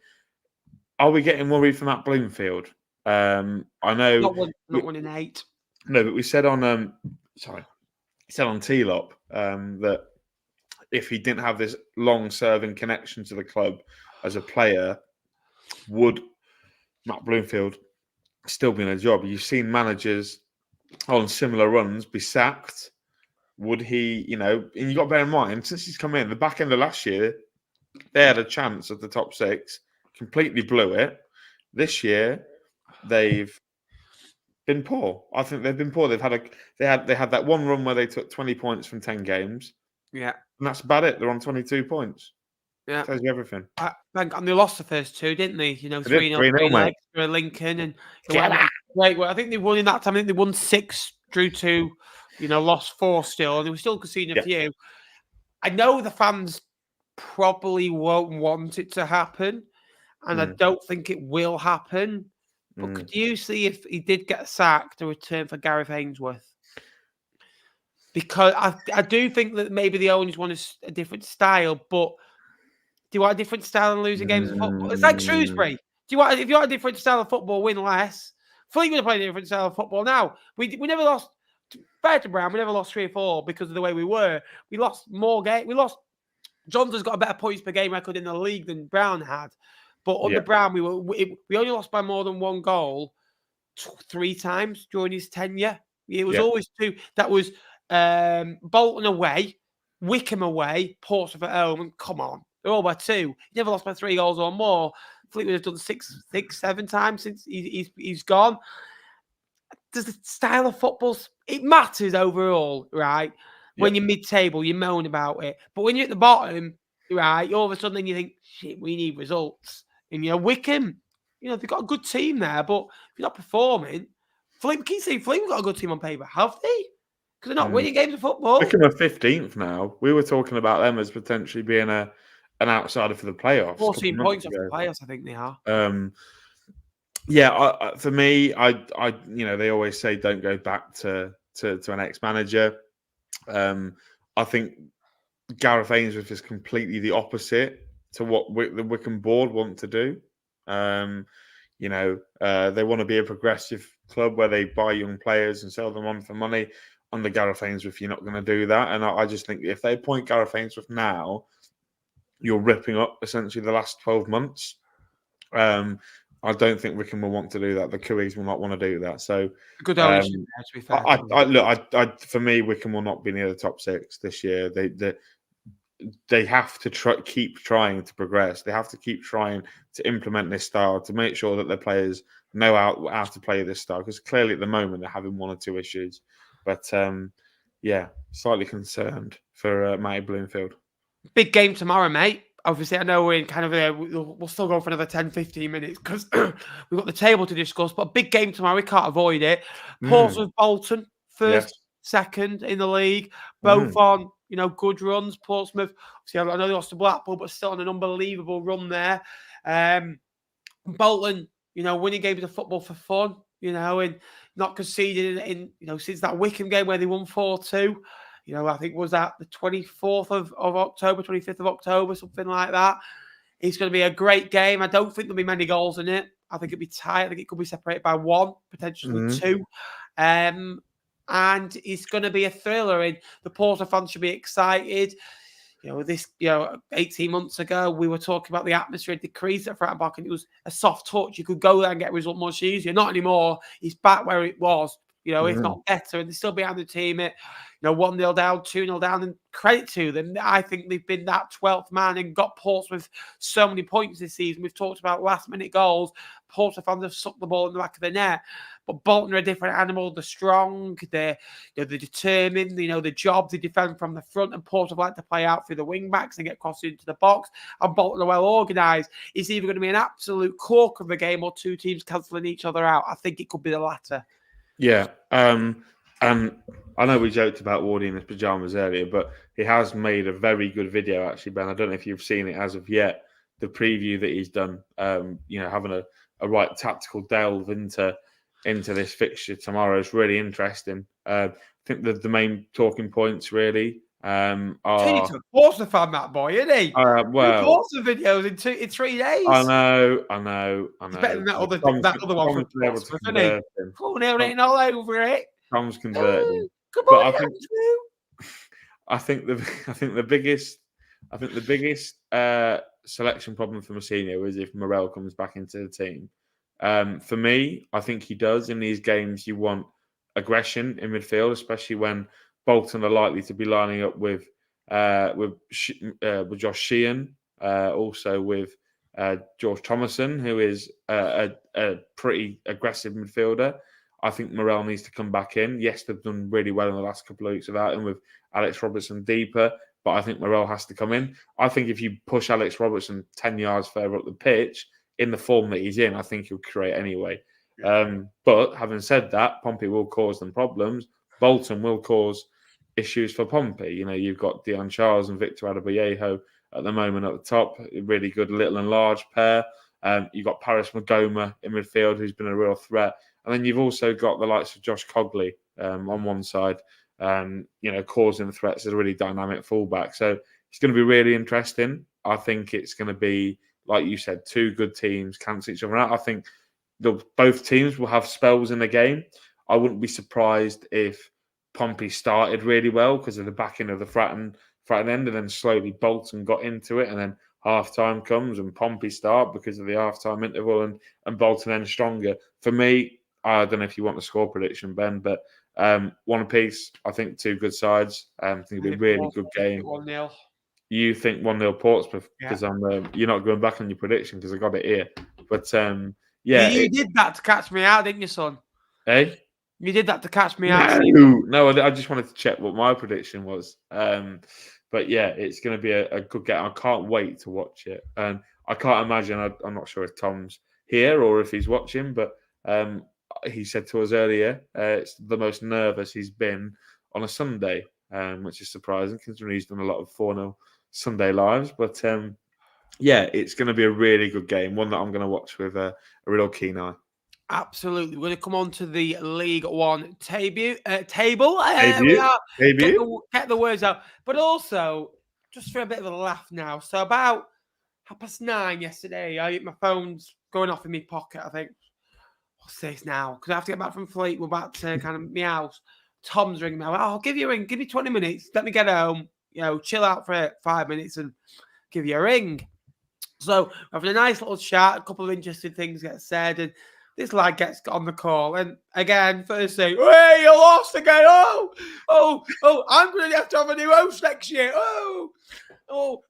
Speaker 2: Are we getting worried from Matt Bloomfield? I know...
Speaker 1: Not winning 8.
Speaker 2: No, but we said on... on T-Lop that if he didn't have this long-serving connection to the club as a player, would Matt Bloomfield still be in a job? You've seen managers on similar runs be sacked. Would he, and you've got to bear in mind, since he's come in, the back end of last year, they had a chance at the top 6, completely blew it. This year, they've been poor. I think they've been poor. They had that one run where they took 20 points from 10 games.
Speaker 1: Yeah.
Speaker 2: And that's about it. They're on 22 points.
Speaker 1: Yeah.
Speaker 2: Tells you everything.
Speaker 1: And they lost the first 2, didn't they?
Speaker 2: 3-0
Speaker 1: for Lincoln. And I think they won in that time. I think they won 6, drew 2, lost 4 still. And they were still conceding a few. I know the fans probably won't want it to happen. And I don't think it will happen. But could you see if he did get sacked, a return for Gareth Ainsworth? Because I do think that maybe the owners want a different style, but do you want a different style and losing games of football? It's like Shrewsbury. If you want a different style of football, win less. Fleetwood are playing a different style of football now. We never lost, fair to Brown, we never lost 3 or 4 because of the way we were. We lost more games. Johnson's got a better points per game record in the league than Brown had. But under Brown, we only lost by more than 1 goal 3 times during his tenure. It was always 2. That was Bolton away, Wycombe away, Portsmouth at home, and come on, they're all by 2. He never lost by 3 goals or more. Fleetwood has done 6, 7 times since he's gone. Does the style of football, it matters overall, right? When you're mid-table, you moan about it, but when you're at the bottom, right, all of a sudden you think, shit, we need results. And Wycombe, they've got a good team there, but if you're not performing, Fleetwood got a good team on paper, have they? Because they're not winning games of football.
Speaker 2: Wycombe are 15th now. We were talking about them as potentially being an outsider for the playoffs.
Speaker 1: 14 points off the playoffs, I think they are.
Speaker 2: For me, I they always say don't go back to to an ex-manager. I think Gareth Ainsworth is completely the opposite to what the Wycombe board want to do. They want to be a progressive club where they buy young players and sell them on for money. Under Gareth Ainsworth, you're not going to do that. And I just think if they appoint Gareth Ainsworth now, you're ripping up essentially the last 12 months. I don't think Wycombe will want to do that. The Cooies will not want to do that. So
Speaker 1: good ownership there, to be fair.
Speaker 2: For me, Wycombe will not be near the top 6 this year. They have to keep trying to progress. They have to keep trying to implement this style to make sure that their players know how to play this style. Because clearly at the moment they're having 1 or 2 issues. But slightly concerned for Matty Bloomfield.
Speaker 1: Big game tomorrow, mate. Obviously, I know we're in kind of we'll still go for another 10, 15 minutes because we've got the table to discuss. But a big game tomorrow, we can't avoid it. Portsmouth, Bolton, first, second in the league, both on good runs. Portsmouth, obviously, I know they lost to Blackpool, but still on an unbelievable run there. Bolton, winning games of football for fun, and not conceding in since that Wycombe game where they won 4-2. I think was that the 24th of October, 25th of October, something like that. It's going to be a great game. I don't think there'll be many goals in it. I think it'll be tight. I think it could be separated by 1, potentially 2. And it's going to be a thriller. And the Porter fans should be excited. 18 months ago, we were talking about the atmosphere decreased at Fratton Park, and it was a soft touch. You could go there and get a result much easier. Not anymore. It's back where it was. If not better, and they're still behind the team at 1-0 down, 2-0 down, and credit to them. I think they've been that 12th man and got Portsmouth so many points this season. We've talked about last-minute goals. Portsmouth fans have sucked the ball in the back of the net. But Bolton are a different animal. They're strong. They're determined. They know the job. They defend from the front, and Portsmouth like to play out through the wing-backs and get crosses into the box. And Bolton are well organised. It's either going to be an absolute cork of a game or 2 teams cancelling each other out. I think it could be the latter.
Speaker 2: Yeah, and I know we joked about Wardy in his pajamas earlier, but he has made a very good video, actually, Ben. I don't know if you've seen it as of yet. The preview that he's done, having a right tactical delve into this fixture tomorrow is really interesting. I think the main talking points really are...
Speaker 1: Portsmouth fan, that boy, isn't he? Portsmouth videos in 3 days.
Speaker 2: I know.
Speaker 1: It's better than that other one from Portsmouth, isn't he? 4-0 written all over it.
Speaker 2: Tom's converted.
Speaker 1: Come on,
Speaker 2: I think the biggest selection problem for Mousinho is if Morel comes back into the team. For me, I think he does. In these games, you want aggression in midfield, especially when Bolton are likely to be lining up with Josh Sheehan, also with George Thomason, who is a pretty aggressive midfielder. I think Morel needs to come back in. Yes, they've done really well in the last couple of weeks without him, with Alex Robertson deeper, but I think Morel has to come in. I think if you push Alex Robertson 10 yards further up the pitch, in the form that he's in, I think he'll create anyway. But having said that, Pompey will cause them problems. Bolton will cause issues for Pompey. You've got Dion Charles and Victor Adebayeho at the moment at the top, a really good little and large pair. You've got Paris Magoma in midfield, who's been a real threat. And then you've also got the likes of Josh Cogley on one side, causing threats as a really dynamic fullback. So it's going to be really interesting. I think it's going to be, like you said, 2 good teams cancel each other out. I think both teams will have spells in the game. I wouldn't be surprised if Pompey started really well because of the backing of the Fratton end, and then slowly Bolton got into it, and then half-time comes and Pompey start because of the half-time interval, and Bolton end stronger. For me, I don't know if you want the score prediction, Ben, but 1 apiece. I think 2 good sides. I think it'll be a really good game.
Speaker 1: 1-0.
Speaker 2: You think 1-0 Portsmouth because you're not going back on your prediction because I got it here. But
Speaker 1: you did that to catch me out, didn't you, son?
Speaker 2: Eh?
Speaker 1: You did that to catch me out.
Speaker 2: No, I just wanted to check what my prediction was. But yeah, it's going to be a good game. I can't wait to watch it. And I can't imagine. I'm not sure if Tom's here or if he's watching, but he said to us earlier it's the most nervous he's been on a Sunday, which is surprising considering he's done a lot of 4-0 Sunday lives. But it's going to be a really good game, one that I'm going to watch with a real keen eye.
Speaker 1: Absolutely. We're going to come on to the League One table. We
Speaker 2: Debut.
Speaker 1: are.
Speaker 2: Debut.
Speaker 1: Get the words out. But also, just for a bit of a laugh now. So about 9:30 yesterday, my phone's going off in my pocket, I think. What's this now? Because I have to get back from Fleetwood, back to kind of my house. Tom's ringing me. I'll give you a ring. Give me 20 minutes. Let me get home. Chill out for 5 minutes and give you a ring. So we're having a nice little chat. A couple of interesting things get said. And this lad gets on the call. And again, first thing, hey, you lost again. Oh, I'm going to have to have a new host next year. Oh,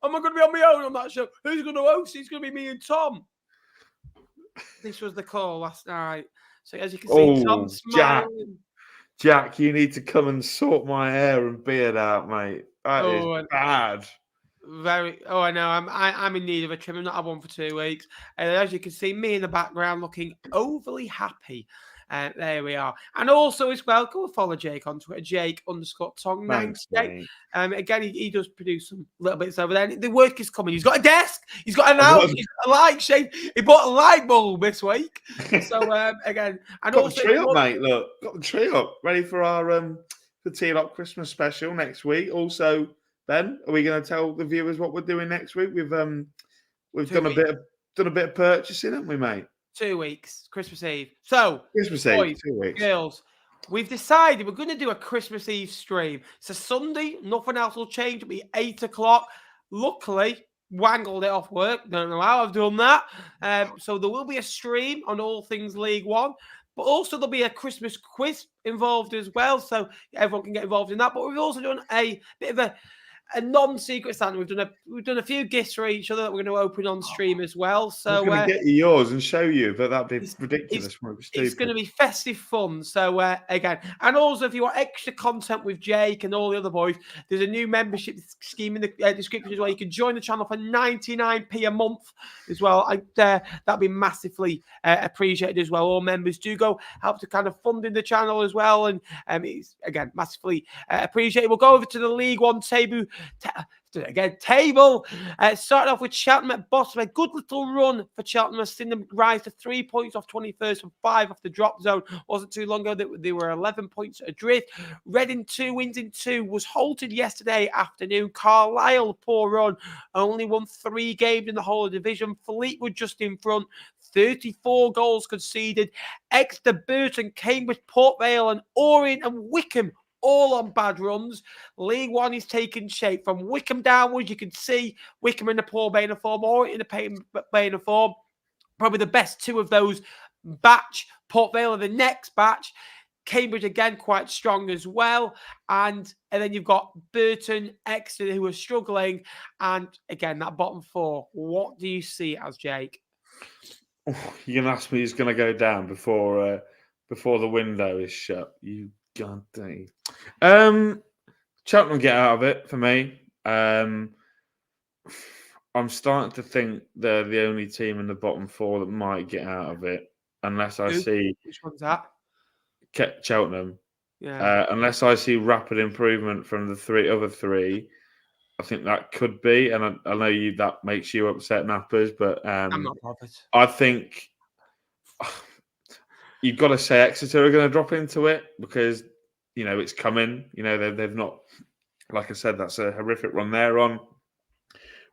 Speaker 1: am I going to be on my own on that show? Who's going to host? It's going to be me and Tom. This was the call last night. So as you can see, Tom's smiling.
Speaker 2: Jack, you need to come and sort my hair and beard out, mate. That is bad.
Speaker 1: I know. I'm in need of a trim. I've not had one for 2 weeks. And as you can see, me in the background looking overly happy. There we are. And also as well, go and follow Jake on Twitter, Jake_Tong98. Again, he does produce some little bits over there. The work is coming. He's got a desk. He's got an house. He's got a light shade. He bought a light bulb this week. So again, and
Speaker 2: got
Speaker 1: also
Speaker 2: the tree up, mate. Look, got the tree up, ready for our the T-Lock Christmas special next week. Also, Ben, are we going to tell the viewers what we're doing next week? We've done a bit of purchasing, haven't we, mate?
Speaker 1: 2 weeks, Christmas Eve. So,
Speaker 2: Christmas
Speaker 1: boys,
Speaker 2: Eve, 2 weeks.
Speaker 1: Girls, we've decided we're going to do a Christmas Eve stream. So Sunday, nothing else will change. It'll be 8 o'clock. Luckily, wangled it off work. Don't know how I've done that. So there will be a stream on all things League One. But also there'll be a Christmas quiz involved as well. So everyone can get involved in that. But we've also done a bit of a non-secret Santa. We've done a few gifts for each other that we're going to open on stream as well. So
Speaker 2: I was going to get you yours and show you, but that'd be ridiculous.
Speaker 1: It's going to be festive fun. So again, and also if you want extra content with Jake and all the other boys, there's a new membership scheme in the description as well. You can join the channel for 99p a month as well. That'd be massively appreciated as well. All members do go help to kind of funding the channel as well, and it's again massively appreciated. We'll go over to the League One table. Table. Started off with Cheltenham at bottom. A good little run for Cheltenham. I've seen them rise to 3 points off 21st and 5 off the drop zone. Wasn't too long ago that they were 11 points adrift. Reading 2 wins in 2 was halted yesterday afternoon. Carlisle, poor run. Only won 3 games in the whole of the division. Fleetwood just in front. 34 goals conceded. Exeter, Burton, Cambridge, Port Vale and Orient and Wycombe all on bad runs. League One is taking shape from Wycombe downwards. You can see Wycombe in a poor vein of form, or in a vein of form. Probably the best two of those batch. Port Vale are the next batch. Cambridge again quite strong as well. And then you've got Burton, Exeter who are struggling. And again, that bottom 4. What do you see as, Jake?
Speaker 2: You're going to ask me who's going to go down before the window is shut. You God dang. Cheltenham get out of it for me. I'm starting to think they're the only team in the bottom 4 that might get out of it, unless I see.
Speaker 1: Which one's that?
Speaker 2: Cheltenham.
Speaker 1: Yeah.
Speaker 2: Unless I see rapid improvement from the other three, I think that could be. And I know that makes you upset, Nappers, but
Speaker 1: I'm not bothered.
Speaker 2: I think. You've got to say Exeter are going to drop into it because, it's coming. They've not, like I said, that's a horrific run they're on.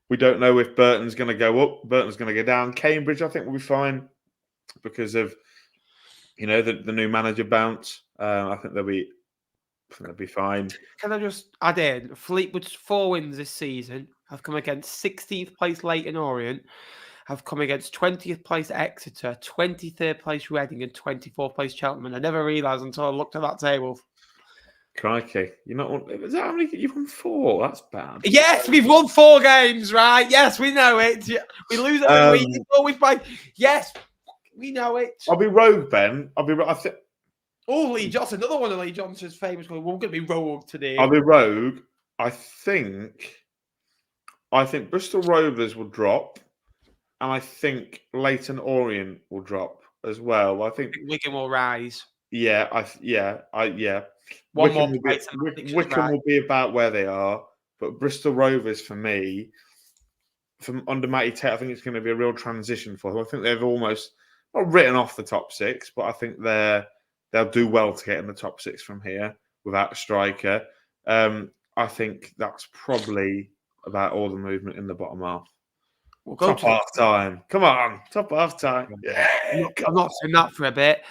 Speaker 2: We don't know if Burton's going to go up. Burton's going to go down. Cambridge, I think, will be fine because of, the new manager bounce. I think they'll be fine.
Speaker 1: Can I just add in, Fleetwood's 4 wins this season have come against 16th place Leyton Orient, have come against 20th place Exeter, 23rd place Reading, and 24th place Cheltenham. And I never realised until I looked at that table.
Speaker 2: Crikey. You're not. Is that how many? You've won 4. That's bad.
Speaker 1: Yes, we've won 4 games, right? Yes, we know it. We lose every week. It's always by. Yes, we know it.
Speaker 2: I'll be rogue, Ben.
Speaker 1: Lee Johnson, another one of Lee Johnson's famous. We're going to be rogue today.
Speaker 2: I'll be rogue. I think Bristol Rovers will drop. And I think Leyton Orient will drop as well. I think
Speaker 1: Wigan will rise.
Speaker 2: Yeah.
Speaker 1: One
Speaker 2: Wycombe
Speaker 1: more.
Speaker 2: Wycombe will be about where they are, but Bristol Rovers for me, from under Matty Tate, I think it's going to be a real transition for them. I think they've almost not written off the top 6, but I think they'll do well to get in the top 6 from here without a striker. I think that's probably about all the movement in the bottom half.
Speaker 1: We'll go
Speaker 2: top half time. Come on, top half time. Yeah,
Speaker 1: I'm not saying that for a bit.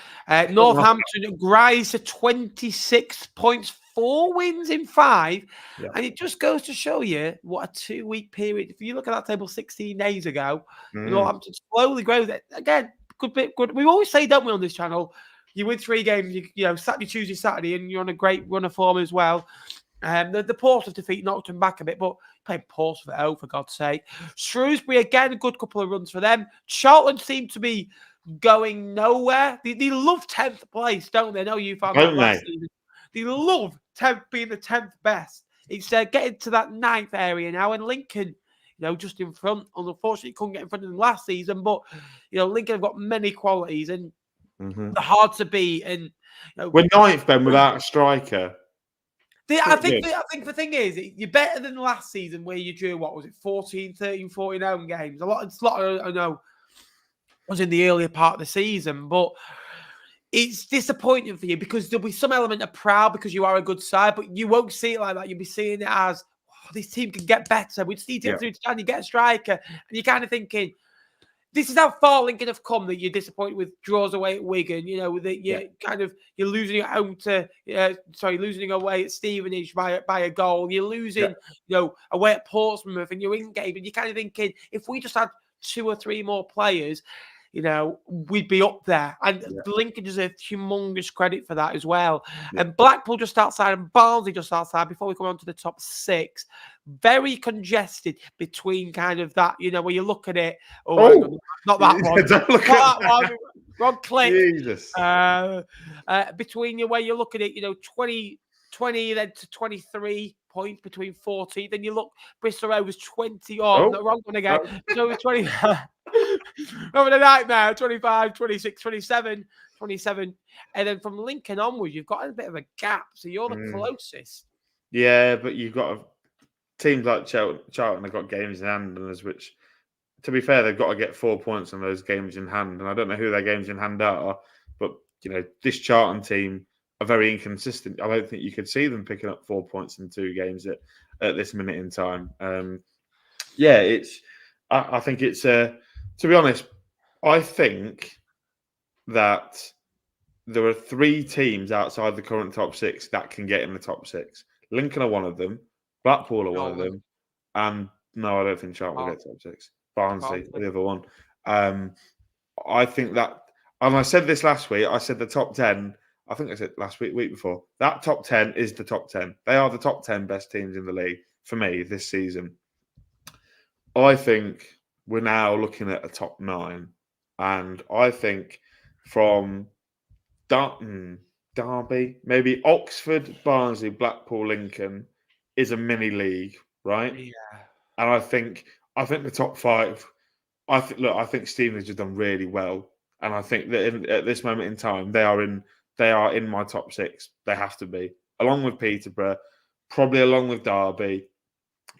Speaker 1: Northampton rise to 26 points, 4 wins in 5.
Speaker 2: Yeah.
Speaker 1: And it just goes to show you what a 2-week period. If you look at that table 16 days ago, Northampton slowly grows. Again, good. We always say, don't we, on this channel, you win 3 games, you know, Saturday, Tuesday, Saturday, and you're on a great run of form as well. The Portsmouth defeat knocked them back a bit, but played Portsmouth at home, for God's sake. Shrewsbury, again, a good couple of runs for them. Charlton seem to be going nowhere. They love 10th place, don't they? I know you found that last season. They love being the 10th best. It's getting to that 9th area now, and Lincoln, you know, just in front. Unfortunately, couldn't get in front of them last season, but, you know, Lincoln have got many qualities, and they're hard to beat. And you know,
Speaker 2: we're 9th, Ben, without a striker.
Speaker 1: I think the thing is, you're better than last season where you drew, what was it, 14, 13, 14 home games. It's a lot, I know, was in the earlier part of the season, but it's disappointing for you because there'll be some element of proud because you are a good side, but you won't see it like that. You'll be seeing it as, oh, this team can get better. We just need to you get a striker. And you're kind of thinking, this is how far Lincoln have come, that you're disappointed with draws away at Wigan. You know, that you're losing at home losing away at Stevenage by a goal. You're losing, you know, away at Portsmouth, and you're in game, and you're kind of thinking, if we just had 2 or 3 more players, you know, we'd be up there. And Lincoln deserves humongous credit for that as well. And Blackpool just outside and Barnsley just outside before we come on to the top 6. Very congested between kind of that, you know, where you look at it. Not that one.
Speaker 2: Don't look at
Speaker 1: that one. Wrong click.
Speaker 2: Jesus.
Speaker 1: Between where you look at it, you know, 20 then to 23 points between 40. Then you look, Bristol Rovers 20. No, wrong one again. So 20. Over the nightmare, 25, 26, 27. And then from Lincoln onwards, you've got a bit of a gap. So you're the closest.
Speaker 2: Yeah, but you've got teams like Charlton have got games in hand, and which, to be fair, they've got to get 4 points on those games in hand. And I don't know who their games in hand are, but, you know, this Charlton team are very inconsistent. I don't think you could see them picking up 4 points in 2 games at this minute in time. I think it's to be honest, I think that there are 3 teams outside the current top 6 that can get in the top 6. Lincoln are one of them. Blackpool are one of them. And no, I don't think Charlton will get top 6. Barnsley, the other one. I think that, and I said this last week, I said the top 10, I think I said last week before, that top 10 is the top 10. They are the top 10 best teams in the league for me this season. I think we're now looking at a top 9. And I think from Derby, maybe Oxford, Barnsley, Blackpool, Lincoln is a mini league, right?
Speaker 1: Yeah.
Speaker 2: And I think the top 5. I think Stevenage have done really well, and I think that at this moment in time they are in my top 6. They have to be, along with Peterborough, probably along with Derby,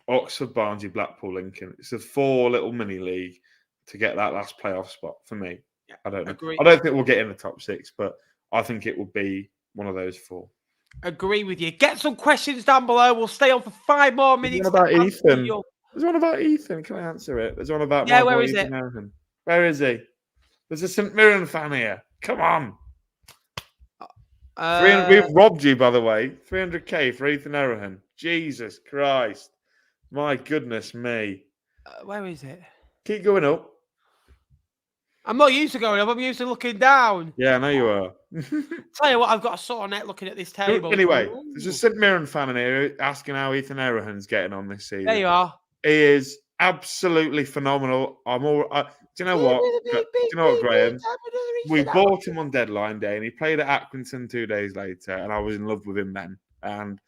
Speaker 2: Oxford, Barnsley, Blackpool, Lincoln. It's a 4 little mini league to get that last playoff spot for me.
Speaker 1: Yeah,
Speaker 2: I don't know.
Speaker 1: agree.
Speaker 2: I don't think we'll get in the top 6, but I think it will be one of those 4.
Speaker 1: Agree with you. Get some questions down below. We'll stay on for 5 more minutes.
Speaker 2: There's one about Ethan. There's one about Ethan. Can I answer it? There's one about
Speaker 1: where is it?
Speaker 2: Where is he? There's a St Mirren fan here. Come on. We've robbed you, by the way. 300k for Ethan Errahan. Jesus Christ. My goodness me.
Speaker 1: Where is it?
Speaker 2: Keep going up.
Speaker 1: I'm not used to going up. I'm used to looking down.
Speaker 2: Yeah, I know you are.
Speaker 1: Tell you what, I've got a sore neck looking at this table.
Speaker 2: Anyway, there's a St Mirren fan in here asking how Ethan Errahan's getting on this season.
Speaker 1: There you are.
Speaker 2: He is absolutely phenomenal. Do you know what? Do you know what, Graham? We bought him on deadline day, and he played at Accrington 2 days later, and I was in love with him then. And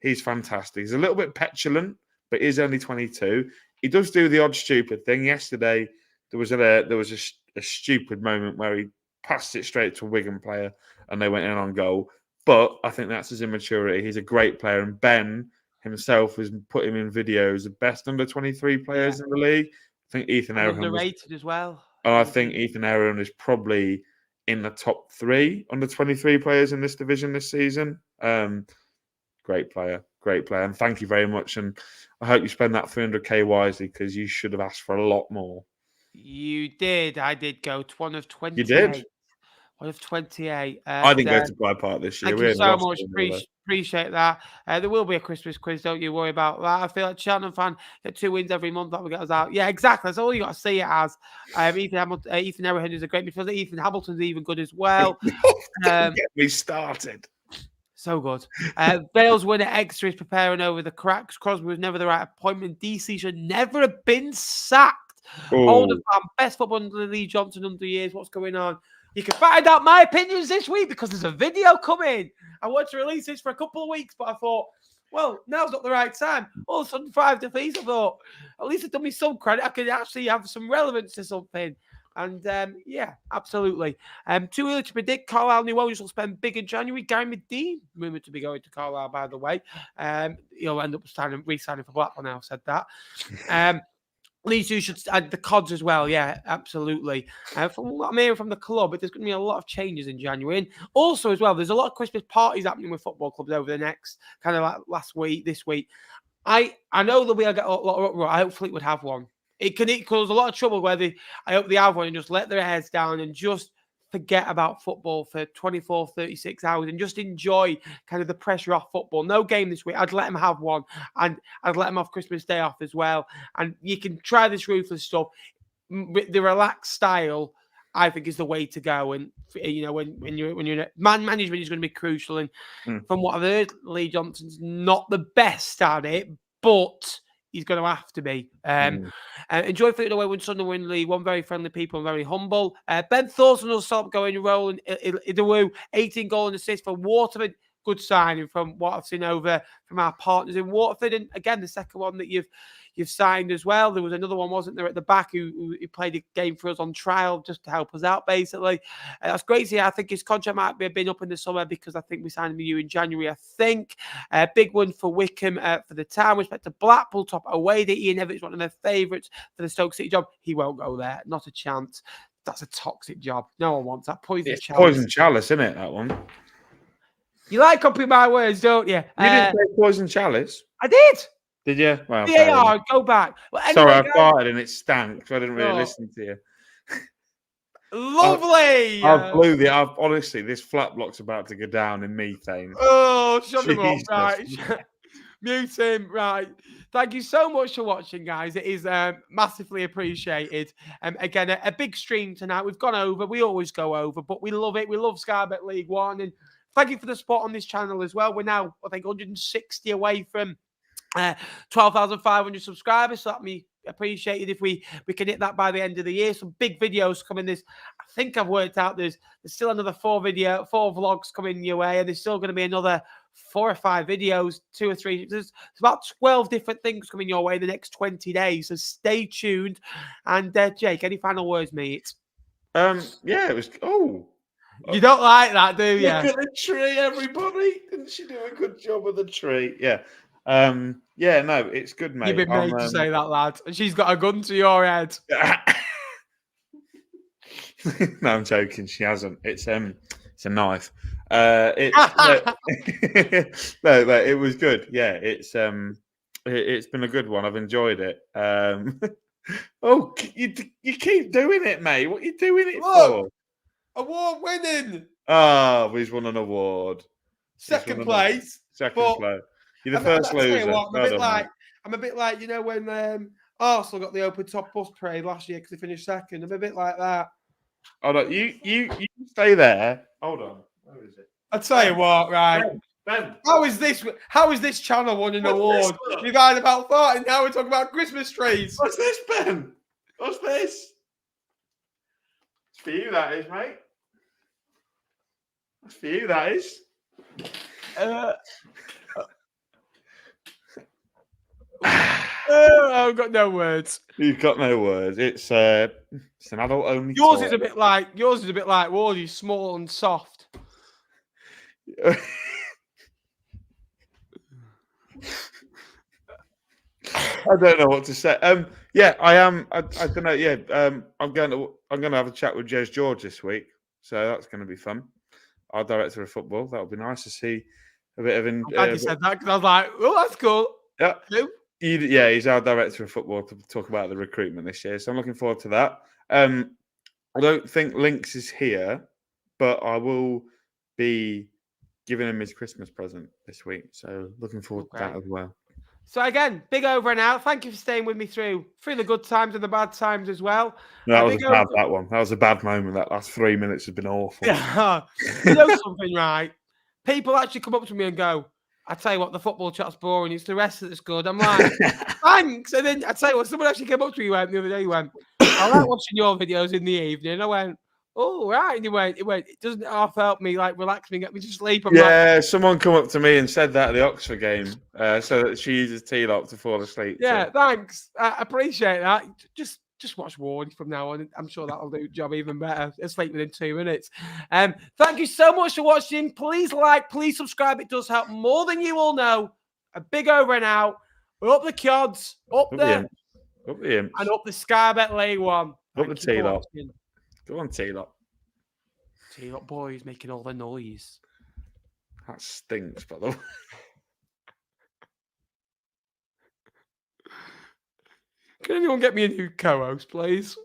Speaker 2: he's fantastic. He's a little bit petulant, but he's only 22. He does do the odd stupid thing. Yesterday, there was a stupid moment where he passed it straight to a Wigan player, and they went in on goal. But I think that's his immaturity. He's a great player, and Ben himself has put him in videos of best under 23 players in the league. I think Ethan Errahan
Speaker 1: underrated as well.
Speaker 2: And I think Ethan Aaron is probably in the top 3 under 23 players in this division this season. Great player. And thank you very much. And I hope you spend that 300k wisely, because you should have asked for a lot more.
Speaker 1: You did. I did go to one of 28.
Speaker 2: You did?
Speaker 1: One of 28.
Speaker 2: I didn't go to Bly Park this year.
Speaker 1: Thank you so much. Appreciate that. There will be a Christmas quiz. Don't you worry about that. I feel like Cheltenham fan get 2 wins every month. That will get us out. Yeah, exactly. That's all you got to see it as. Ethan Aaron is a great midfielder. Ethan Hamilton's even good as well.
Speaker 2: Don't get me started.
Speaker 1: So good. Vale's winner Exeter is preparing over the cracks. Crosby was never the right appointment. DC should never have been sacked. Older fan, best football under Lee Johnson under years. What's going on? You can find out my opinions this week because there's a video coming. I wanted to release this for a couple of weeks, but I thought, well, now's not the right time. All of a sudden, 5 defeats. I thought, at least it's done me some credit. I could actually have some relevance to something. And yeah, absolutely. Too early to predict. Carlisle new owners will spend big in January. Gary Medine, rumoured to be going to Carlisle, by the way. He'll end up re-signing for Blackpool now, said that. Leeds you should add the CODs as well. Yeah, absolutely. From what I'm hearing from the club, there's going to be a lot of changes in January. And also as well, there's a lot of Christmas parties happening with football clubs over the next kind of like this week. I know that we'll get a lot of uproar. I hope Fleetwood have one. It can cause a lot of trouble where I hope they have one and just let their heads down and just forget about football for 24, 36 hours and just enjoy kind of the pressure off football. No game this week. I'd let them have one, and I'd let them have Christmas Day off as well. And you can try this ruthless stuff. The relaxed style, I think, is the way to go. And you know, when you're in man management is going to be crucial. And from what I've heard, Lee Johnson's not the best at it, but he's going to have to be. Enjoy Fleetwood away when Sunderland win League One. Very friendly people and very humble. Ben Thorson will stop going rolling. Idawoo, 18 goal and assist for Waterford. Good signing from what I've seen over from our partners in Waterford. And again, the second one that you've signed as well. There was another one, wasn't there, at the back who played a game for us on trial just to help us out, basically. That's great to see. I think his contract might have been up in the summer because I think we signed him with you in January, I think. Big one for Wycombe for the town. Respect to Blackpool, top away. Ian Everett's one of their favourites for the Stoke City job. He won't go there. Not a chance. That's a toxic job. No one wants that. Poison chalice.
Speaker 2: Poison chalice, isn't it, that one?
Speaker 1: You like copying my words, don't you?
Speaker 2: You didn't say poison chalice.
Speaker 1: I did.
Speaker 2: Did you? Well,
Speaker 1: VAR, go back. Well, anyway,
Speaker 2: sorry, I farted and it stank, so I didn't really listen to you.
Speaker 1: Lovely.
Speaker 2: I blew the. Honestly, this flat block's about to go down in methane.
Speaker 1: Oh, shut him up, right? Mute him, right? Thank you so much for watching, guys. It is massively appreciated. Again, a big stream tonight. We've gone over. We always go over, but we love it. We love Sky Bet League One, and thank you for the support on this channel as well. We're now, I think, 160 away from 12,500 subscribers, so that'd be appreciated if we can hit that by the end of the year. Some big videos coming this. I think I've worked out there's still another 4 vlogs coming your way, and there's still going to be another 4 or 5 videos, 2 or 3. There's about 12 different things coming your way in the next 20 days, so stay tuned. And Jake, any final words, mate?
Speaker 2: Yeah, it was.
Speaker 1: You don't like that, do you?
Speaker 2: Look at the tree, everybody. Didn't she do a good job with the tree? Yeah. Yeah, no, it's good, mate.
Speaker 1: You've been made to say that, lad. And she's got a gun to your head.
Speaker 2: No, I'm joking. She hasn't. It's a knife. No, it was good. Yeah, it's been a good one. I've enjoyed it. Oh, you keep doing it, mate. What are you doing it for?
Speaker 1: Award winning.
Speaker 2: Oh, he's won an award.
Speaker 1: Second place.
Speaker 2: Second place. You're the first loser.
Speaker 1: I'm a bit like, you know, when Arsenal got the Open Top Bus parade last year because they finished second. I'm a bit like that.
Speaker 2: Hold on, you stay there. Hold on. Where is it?
Speaker 1: I'll tell you what, right?
Speaker 2: Ben.
Speaker 1: How is this channel won an award? You've had about 30, and now we're talking about Christmas trees.
Speaker 2: What's this, Ben? What's this? It's for you, that is, mate. That's for you, that is.
Speaker 1: I've got no words.
Speaker 2: You've got no words. It's an adult only.
Speaker 1: Yours is a bit like Wardy's, small and soft.
Speaker 2: don't know what to say. Yeah, I am. I don't know. Yeah, I'm going to have a chat with Jez George this week, so that's going to be fun. Our director of football. That'll be nice to see a bit of.
Speaker 1: I'm glad you said that because I was like, oh, that's cool.
Speaker 2: Yeah.
Speaker 1: Who?
Speaker 2: Yeah, he's our director of football to talk about the recruitment this year. So I'm looking forward to that. I don't think Lynx is here, but I will be giving him his Christmas present this week. So looking forward to that as well.
Speaker 1: So again, big over and out. Thank you for staying with me through the good times and the bad times as well.
Speaker 2: No, that was bad, that one. That was a bad moment. That last 3 minutes has been awful.
Speaker 1: Yeah. You know something, right? People actually come up to me and go, I tell you what, the football chat's boring. It's the rest that's good. I'm like, thanks. And then I tell you what, someone actually came up to me the other day. He went, I like watching your videos in the evening. And I went, oh, right. And he went, it doesn't half help me, like relax me, get me to sleep. I'm like,
Speaker 2: someone come up to me and said that at the Oxford game, so that she uses T-Lock to fall asleep.
Speaker 1: Yeah, thanks. I appreciate that. Just watch Wardy from now on. I'm sure that'll do the job even better. Sleep within 2 minutes. Thank you so much for watching. Please like, please subscribe. It does help more than you all know. A big over and out. Up the Cods, up the
Speaker 2: Imps,
Speaker 1: and up the Skybet League One.
Speaker 2: Up the T-Lock. Go on, T-Lock.
Speaker 1: T-Lock boys making all the noise.
Speaker 2: That stinks, by the way.
Speaker 1: Can anyone get me a new co-host, please?